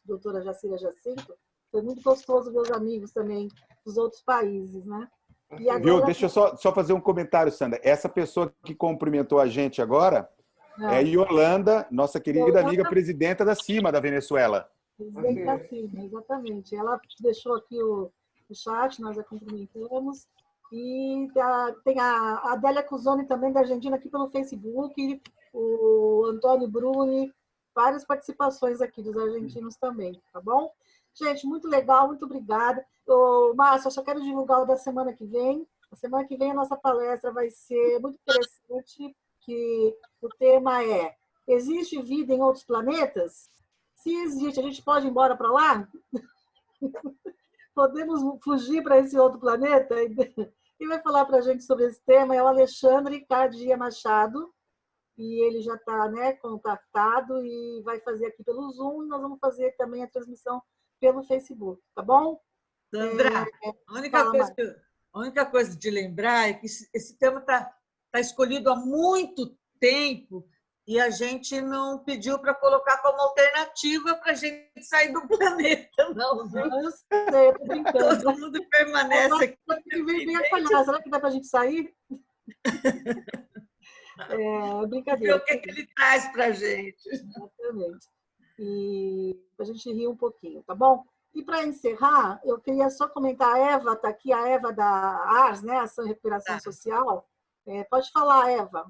[SPEAKER 3] doutora Jacira Jacinto. Foi muito gostoso ver os amigos também dos outros países, né? E agora...
[SPEAKER 2] Viu? Deixa eu só fazer um comentário, Sandra. Essa pessoa que cumprimentou a gente agora é Yolanda, nossa querida amiga presidenta da CIMA da Venezuela.
[SPEAKER 3] Presidente da CIMA, exatamente. Ela deixou aqui o chat, nós a cumprimentamos. E tem a Adélia Cusoni também, da Argentina, aqui pelo Facebook, o Antônio Bruni, várias participações aqui dos argentinos também, tá bom? Gente, muito legal, muito obrigada. Márcio, eu só quero divulgar o da semana que vem. A semana que vem a nossa palestra vai ser muito interessante, que o tema é: existe vida em outros planetas? Se existe, a gente pode ir embora para lá? Podemos fugir para esse outro planeta? Quem vai falar para a gente sobre esse tema é o Alexandre Cardia Machado, e ele já está, né, contactado e vai fazer aqui pelo Zoom, e nós vamos fazer também a transmissão pelo Facebook, tá bom?
[SPEAKER 1] Sandra, a única coisa de lembrar é que esse tema está escolhido há muito tempo e a gente não pediu para colocar como alternativa para a gente sair do planeta, não.
[SPEAKER 3] Eu sei, eu tô brincando.
[SPEAKER 1] Todo mundo permanece aqui.
[SPEAKER 3] Será que dá para a gente sair? Brincadeira.
[SPEAKER 1] O que ele traz para a gente.
[SPEAKER 3] Exatamente. E a gente rir um pouquinho, tá bom? E para encerrar, eu queria só comentar, a Eva está aqui, a Eva da ARS, né? Ação e Recuperação Social. Pode falar, Eva.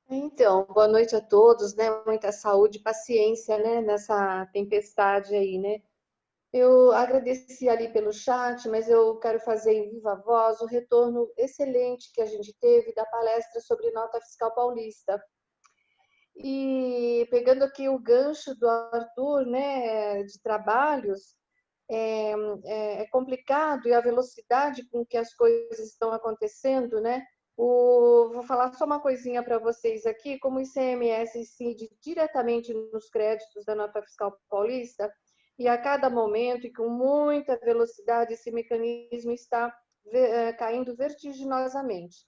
[SPEAKER 9] Então, boa noite a todos, né? Muita saúde e paciência, né? Nessa tempestade aí, né? Eu agradeci ali pelo chat, mas eu quero fazer em viva voz o retorno excelente que a gente teve da palestra sobre nota fiscal paulista. E pegando aqui o gancho do Arthur, né, de trabalhos, é complicado e a velocidade com que as coisas estão acontecendo, né? Vou falar só uma coisinha para vocês aqui, como o ICMS incide diretamente nos créditos da nota fiscal paulista, e a cada momento e com muita velocidade esse mecanismo está caindo vertiginosamente.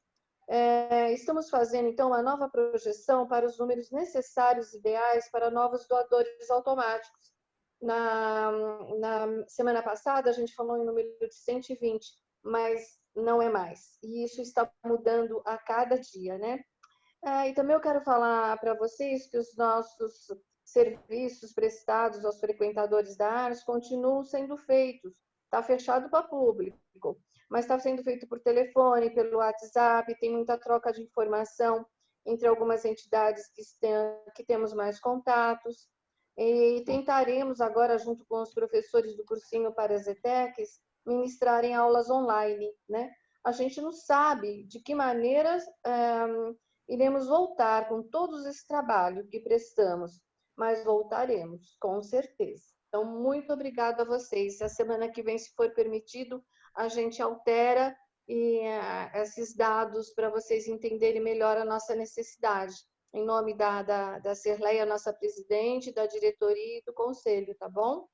[SPEAKER 9] Estamos fazendo, então, uma nova projeção para os números necessários ideais para novos doadores automáticos. Na semana passada, a gente falou em número de 120, mas não é mais. E isso está mudando a cada dia, né? E também eu quero falar para vocês que os nossos serviços prestados aos frequentadores da ARS continuam sendo feitos. Está fechado para público, mas está sendo feito por telefone, pelo WhatsApp, tem muita troca de informação entre algumas entidades que temos mais contatos. E tentaremos agora, junto com os professores do cursinho para as ETECs, ministrarem aulas online, né? A gente não sabe de que maneira iremos voltar com todos esse trabalho que prestamos, mas voltaremos, com certeza. Então, muito obrigada a vocês. A semana que vem, se for permitido, a gente altera esses dados para vocês entenderem melhor a nossa necessidade. Em nome da Serleia, nossa presidente, da diretoria e do conselho, tá bom?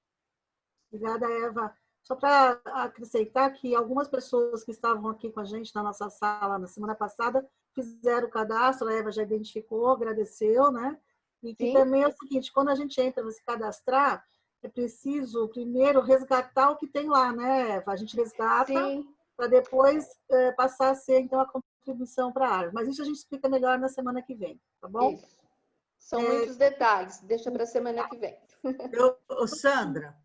[SPEAKER 3] Obrigada, Eva. Só para acrescentar que algumas pessoas que estavam aqui com a gente na nossa sala na semana passada fizeram o cadastro, a Eva já identificou, agradeceu, né? E que também é o seguinte, quando a gente entra para se cadastrar, é preciso primeiro resgatar o que tem lá, né, Eva? A gente resgata para depois passar a ser, então, a contribuição para a área. Mas isso a gente explica melhor na semana que vem, tá bom?
[SPEAKER 9] Isso. São muitos detalhes, deixa para a semana que vem.
[SPEAKER 1] Sandra,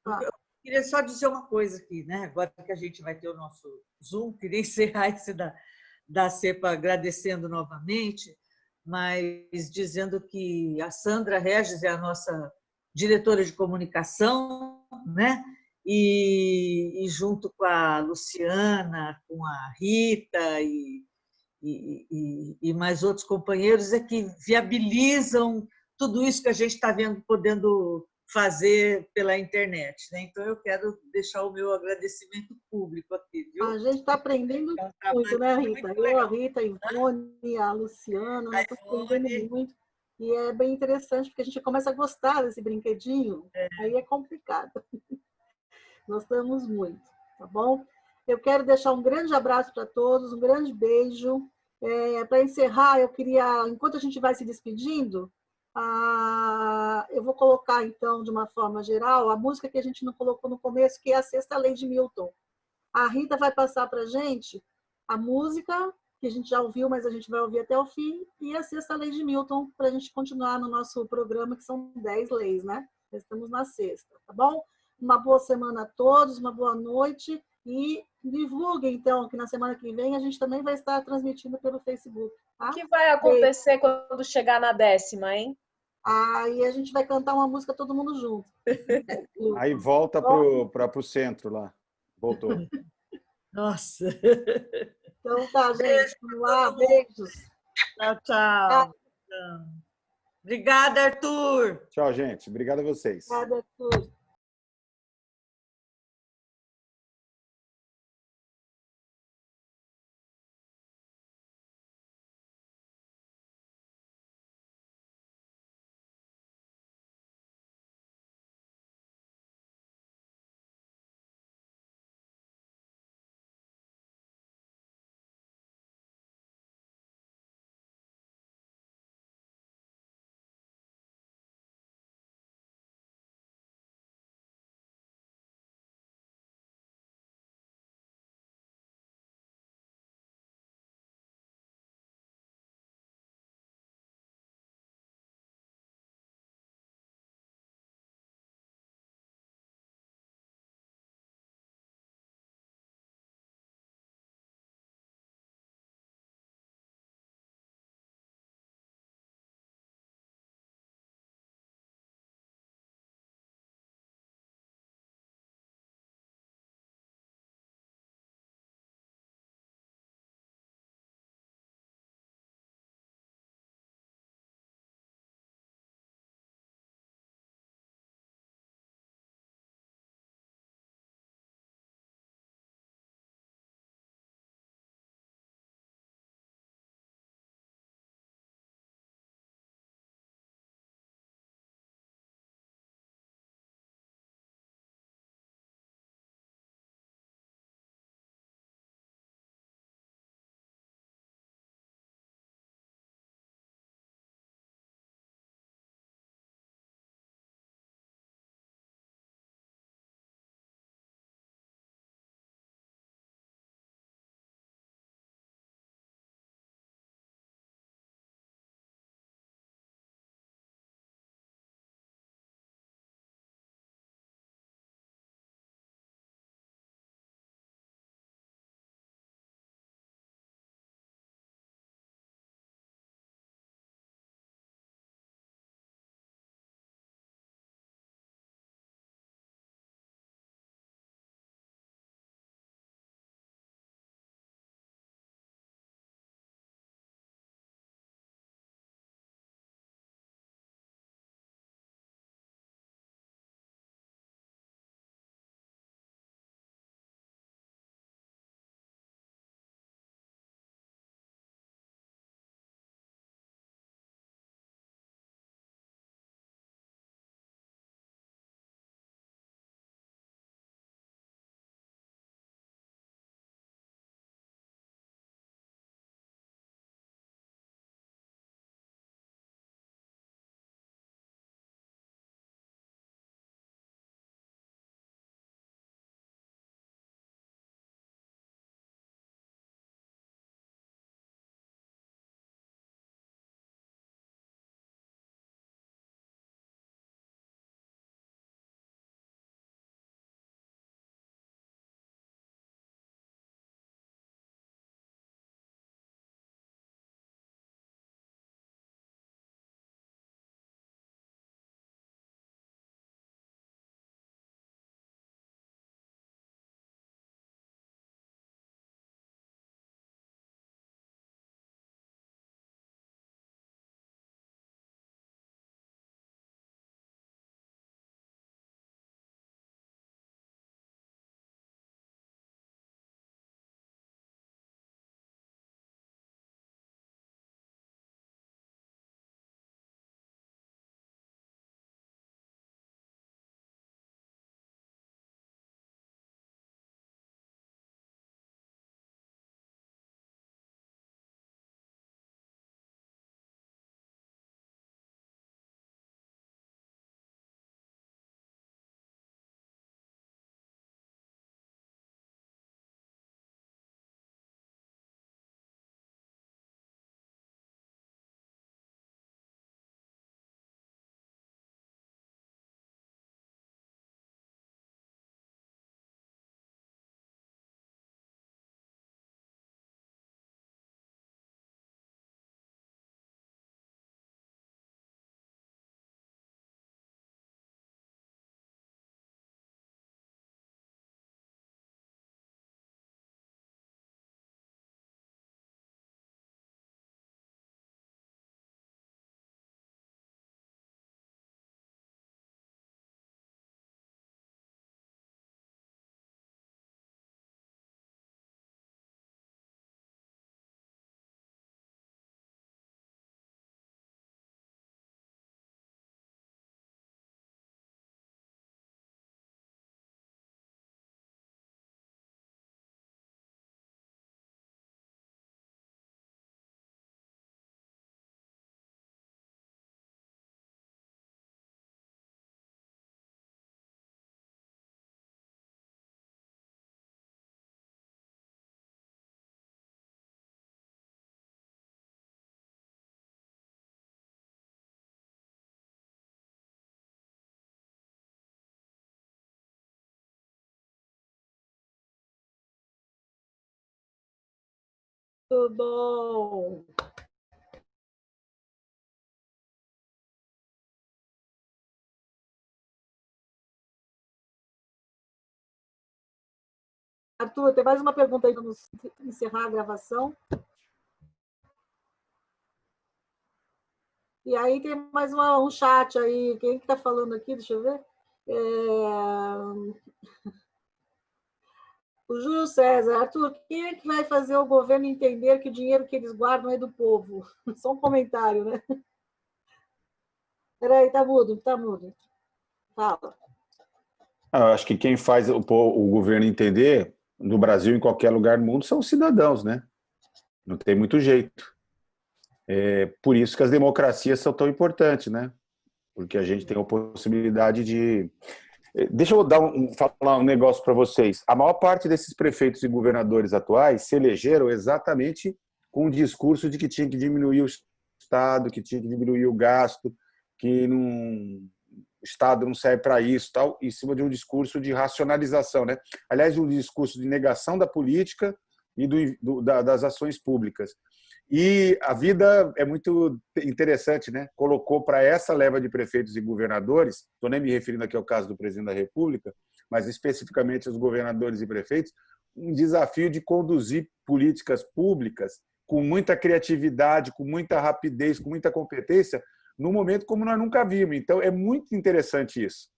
[SPEAKER 1] eu queria só dizer uma coisa aqui, né? Agora que a gente vai ter o nosso Zoom, queria encerrar esse da CEPA agradecendo novamente, mas dizendo que a Sandra Regis é a nossa diretora de comunicação, né? E junto com a Luciana, com a Rita e mais outros companheiros é que viabilizam tudo isso que a gente está vendo, podendo fazer pela internet, né? Então eu quero deixar o meu agradecimento público aqui, viu?
[SPEAKER 3] A gente está aprendendo muito, né, Rita? Eu, a Rita, a Ivone, a Luciana, nós estamos aprendendo muito. E é bem interessante, porque a gente começa a gostar desse brinquedinho, aí é complicado. Gostamos muito, tá bom? Eu quero deixar um grande abraço para todos, um grande beijo. Para encerrar, eu queria, enquanto a gente vai se despedindo, eu vou colocar, então, de uma forma geral, a música que a gente não colocou no começo, que é a Sexta Lei de Milton. A Rita vai passar para a gente a música, que a gente já ouviu, mas a gente vai ouvir até o fim, e a Sexta Lei de Milton, para a gente continuar no nosso programa, que são 10 leis, né? Estamos na sexta, tá bom? Uma boa semana a todos, uma boa noite, e divulguem, então, que na semana que vem a gente também vai estar transmitindo pelo Facebook. Tá?
[SPEAKER 10] O que vai acontecer quando chegar na 10ª, hein?
[SPEAKER 3] Aí a gente vai cantar uma música todo mundo junto.
[SPEAKER 2] Aí volta para o centro lá. Voltou.
[SPEAKER 1] Nossa!
[SPEAKER 3] Então tá, gente. Vamos lá. Beijos.
[SPEAKER 1] Tchau, tchau. Obrigada, Arthur.
[SPEAKER 2] Tchau, gente. Obrigado a vocês.
[SPEAKER 3] Obrigada, Arthur. Muito bom. Arthur, tem mais uma pergunta aí para encerrar a gravação. E aí tem mais um chat aí. Quem está falando aqui? Deixa eu ver. O Júlio César. Arthur, quem é que vai fazer o governo entender que o dinheiro que eles guardam é do povo? Só um comentário, né? Peraí, tá mudo, tá mudo. Fala.
[SPEAKER 2] Eu acho que quem faz o governo entender, no Brasil, em qualquer lugar do mundo, são os cidadãos, né? Não tem muito jeito. É por isso que as democracias são tão importantes, né? Porque a gente tem a possibilidade de... Deixa eu falar um negócio para vocês. A maior parte desses prefeitos e governadores atuais se elegeram exatamente com o discurso de que tinha que diminuir o Estado, que tinha que diminuir o gasto, que o Estado não serve para isso, tal, em cima de um discurso de racionalização, né? Aliás, um discurso de negação da política e das ações públicas. E a vida é muito interessante, né? Colocou para essa leva de prefeitos e governadores, estou nem me referindo aqui ao caso do presidente da República, mas especificamente aos governadores e prefeitos, um desafio de conduzir políticas públicas com muita criatividade, com muita rapidez, com muita competência, num momento como nós nunca vimos. Então, é muito interessante isso.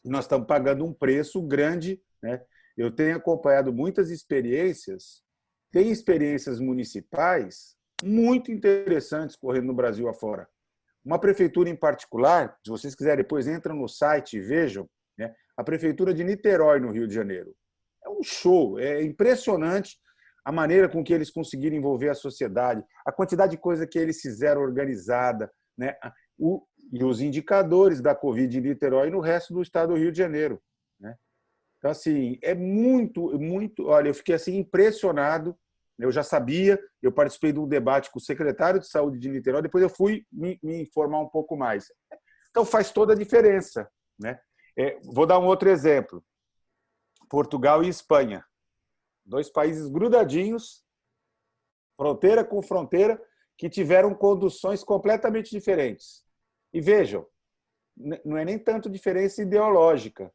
[SPEAKER 2] Nós estamos pagando um preço grande, né? Eu tenho acompanhado muitas experiências, tem experiências municipais muito interessantes correndo no Brasil afora. Uma prefeitura em particular, se vocês quiserem, depois entram no site e vejam, né? A prefeitura de Niterói, no Rio de Janeiro. É um show, é impressionante a maneira com que eles conseguiram envolver a sociedade, a quantidade de coisa que eles fizeram organizada, né? E os indicadores da Covid em Niterói e no resto do estado do Rio de Janeiro, né? Então, assim, é muito... Olha, eu fiquei assim impressionado. Eu já sabia, eu participei de um debate com o secretário de saúde de Niterói, depois eu fui me informar um pouco mais. Então, faz toda a diferença, né? Vou dar um outro exemplo. Portugal e Espanha. 2 países grudadinhos, fronteira com fronteira, que tiveram conduções completamente diferentes. E vejam, não é nem tanto diferença ideológica,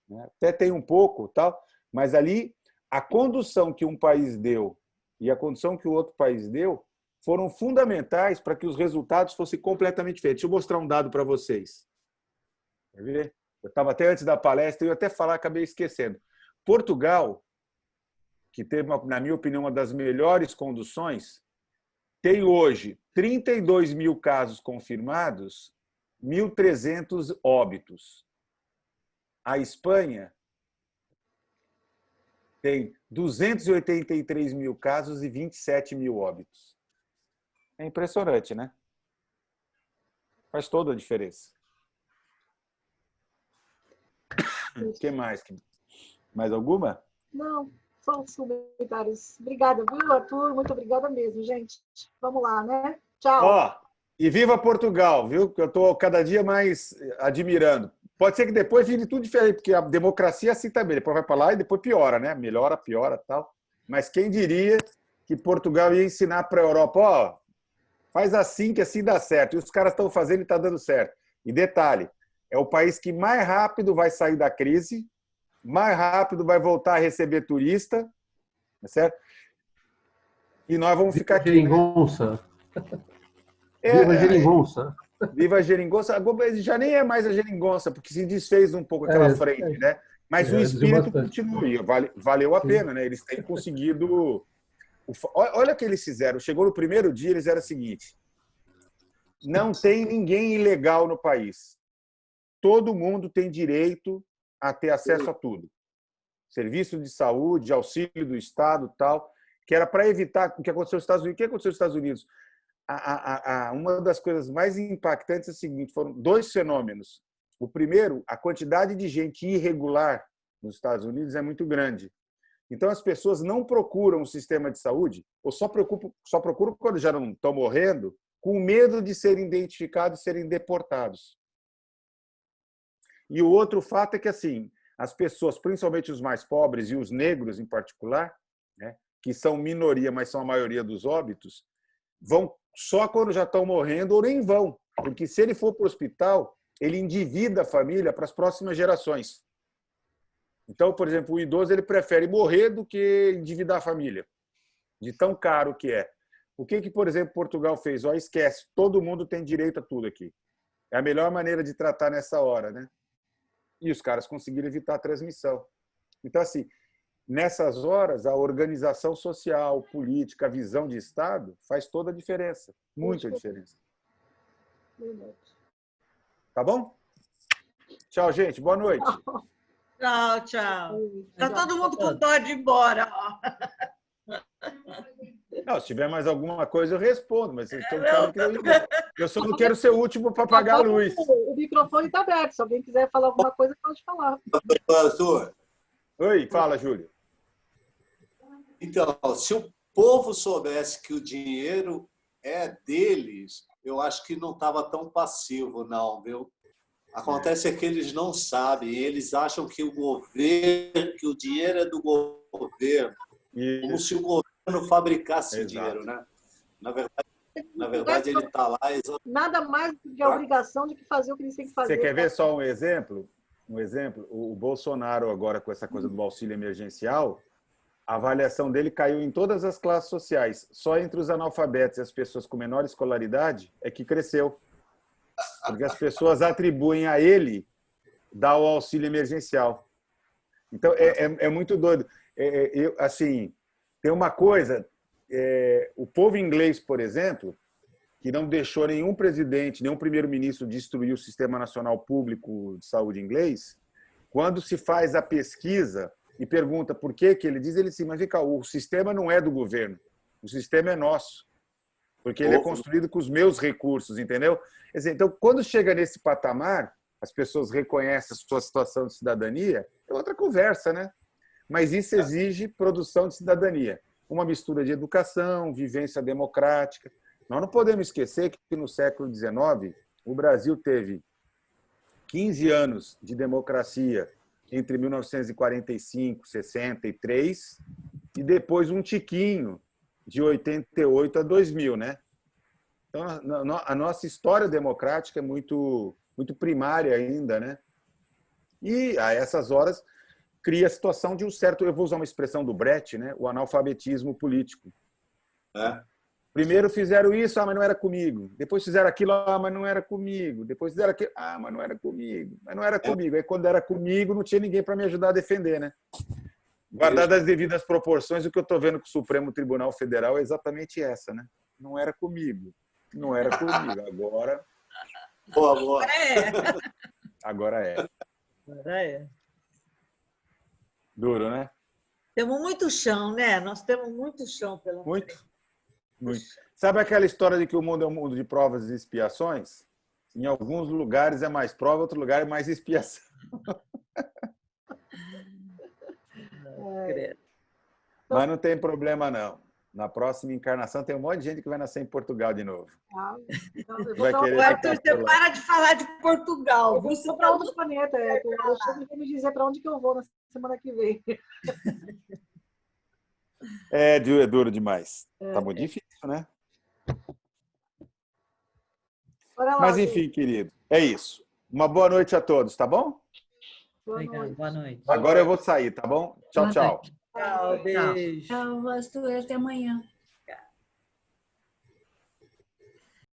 [SPEAKER 2] né? Até tem um pouco, tal, mas ali a condução que um país deu e a condução que o outro país deu foram fundamentais para que os resultados fossem completamente diferentes. Deixa eu mostrar um dado para vocês. Quer ver? Eu estava até antes da palestra, eu ia até falar, acabei esquecendo. Portugal, que teve, na minha opinião, uma das melhores conduções, tem hoje 32 mil casos confirmados, 1.300 óbitos. A Espanha tem 283 mil casos e 27 mil óbitos. É impressionante, né? Faz toda a diferença. O que mais? Mais alguma?
[SPEAKER 3] Não, só os comentários. Obrigada, viu, Arthur? Muito obrigada mesmo, gente. Vamos lá, né? Tchau.
[SPEAKER 2] Ó, e viva Portugal, viu? Que eu estou cada dia mais admirando. Pode ser que depois vire tudo diferente, porque a democracia é assim também. Depois vai para lá e depois piora, né? Melhora, piora e tal. Mas quem diria que Portugal ia ensinar para a Europa, ó, faz assim que assim dá certo. E os caras estão fazendo e está dando certo. E detalhe, é o país que mais rápido vai sair da crise, mais rápido vai voltar a receber turista, tá certo? E nós vamos ficar aqui.
[SPEAKER 6] Geringonça. Viva a Geringonça.
[SPEAKER 2] Viva a Geringonça. Já nem é mais a Geringonça, porque se desfez um pouco aquela frente, né? Mas o espírito continua. Valeu a pena, né? Eles têm conseguido... Olha o que eles fizeram. Chegou no primeiro dia, eles eram o seguinte: não tem ninguém ilegal no país. Todo mundo tem direito a ter acesso a tudo. Serviço de saúde, auxílio do Estado, tal, que era para evitar o que aconteceu nos Estados Unidos. O que aconteceu nos Estados Unidos? Uma das coisas mais impactantes é o seguinte: foram 2 fenômenos. O primeiro, a quantidade de gente irregular nos Estados Unidos é muito grande. Então, as pessoas não procuram o sistema de saúde, ou só procuram quando já não estão morrendo, com medo de serem identificados e serem deportados. E o outro fato é que, assim, as pessoas, principalmente os mais pobres e os negros em particular, né, que são minoria, mas são a maioria dos óbitos, vão só quando já estão morrendo ou nem vão. Porque se ele for para o hospital, ele endivida a família para as próximas gerações. Então, por exemplo, o idoso ele prefere morrer do que endividar a família, de tão caro que é. O que, por exemplo, Portugal fez? Ó, esquece, todo mundo tem direito a tudo aqui. É a melhor maneira de tratar nessa hora, né? E os caras conseguiram evitar a transmissão. Então, assim, nessas horas, a organização social, política, a visão de Estado faz toda a diferença, muita diferença.
[SPEAKER 3] Verdade.
[SPEAKER 2] Tá bom? Tchau, gente. Boa noite.
[SPEAKER 1] Tchau, tchau. Está todo mundo com dó de ir embora.
[SPEAKER 2] Não, se tiver mais alguma coisa, eu respondo, mas eu só não quero ser o último para apagar a luz.
[SPEAKER 3] O microfone está aberto. Se alguém quiser falar alguma coisa, pode falar.
[SPEAKER 11] Arthur.
[SPEAKER 2] Oi, fala, Júlio.
[SPEAKER 11] Então, se o povo soubesse que o dinheiro é deles, eu acho que não estava tão passivo, não, viu? Acontece é que eles não sabem, eles acham que o governo, que o dinheiro é do governo, como se o governo fabricasse dinheiro, né? Na verdade ele está lá.
[SPEAKER 3] Nada mais do que a obrigação de fazer o que eles têm que fazer.
[SPEAKER 2] Você quer ver só um exemplo? O Bolsonaro, agora com essa coisa do auxílio emergencial, a avaliação dele caiu em todas as classes sociais. Só entre os analfabetos e as pessoas com menor escolaridade é que cresceu. Porque as pessoas atribuem a ele dar o auxílio emergencial. Então, é muito doido. Assim, tem uma coisa, o povo inglês, por exemplo, que não deixou nenhum presidente, nenhum primeiro-ministro destruir o Sistema Nacional Público de Saúde inglês, quando se faz a pesquisa e pergunta por que ele diz, ele diz, mas vem cá, o sistema não é do governo, o sistema é nosso, porque ele é construído com os meus recursos, entendeu? Quer dizer, então, quando chega nesse patamar, as pessoas reconhecem a sua situação de cidadania, é outra conversa, né? Mas isso exige produção de cidadania, uma mistura de educação, vivência democrática. Nós não podemos esquecer que no século XIX o Brasil teve 15 anos de democracia entre 1945, 63 e depois um tiquinho de 88 a 2000, né? Então a nossa história democrática é muito primária ainda, né? E a essas horas cria a situação de um certo, eu vou usar uma expressão do Brecht, né? O analfabetismo político. Primeiro fizeram isso, mas não era comigo. Depois fizeram aquilo, mas não era comigo. Depois fizeram aquilo, mas não era comigo. Mas não era comigo. Aí quando era comigo, não tinha ninguém para me ajudar a defender, né? Guardadas as devidas proporções, o que eu estou vendo com o Supremo Tribunal Federal é exatamente essa, né? Não era comigo. Não era comigo. Agora...
[SPEAKER 11] Boa.
[SPEAKER 2] Agora é.
[SPEAKER 1] Agora é.
[SPEAKER 2] Duro, né?
[SPEAKER 1] Temos muito chão, né? Nós temos muito chão pela frente.
[SPEAKER 2] Muito. Sabe aquela história de que o mundo é um mundo de provas e expiações? Em alguns lugares é mais prova, em outro lugar é mais expiação. Mas não tem problema, não. Na próxima encarnação tem um monte de gente que vai nascer em Portugal de novo.
[SPEAKER 1] Vai querer Arthur, você para de falar de Portugal.
[SPEAKER 3] Eu vou para outro planeta. Eu chego de me dizer para onde que eu vou na semana que vem.
[SPEAKER 2] É duro demais. Tá muito difícil, né? Mas, enfim, querido, é isso. Uma boa noite a todos, tá bom?
[SPEAKER 4] Boa noite.
[SPEAKER 2] Agora eu vou sair, tá bom? Tchau, tchau.
[SPEAKER 1] Tchau, beijo.
[SPEAKER 12] Tchau, Arthur. Até amanhã.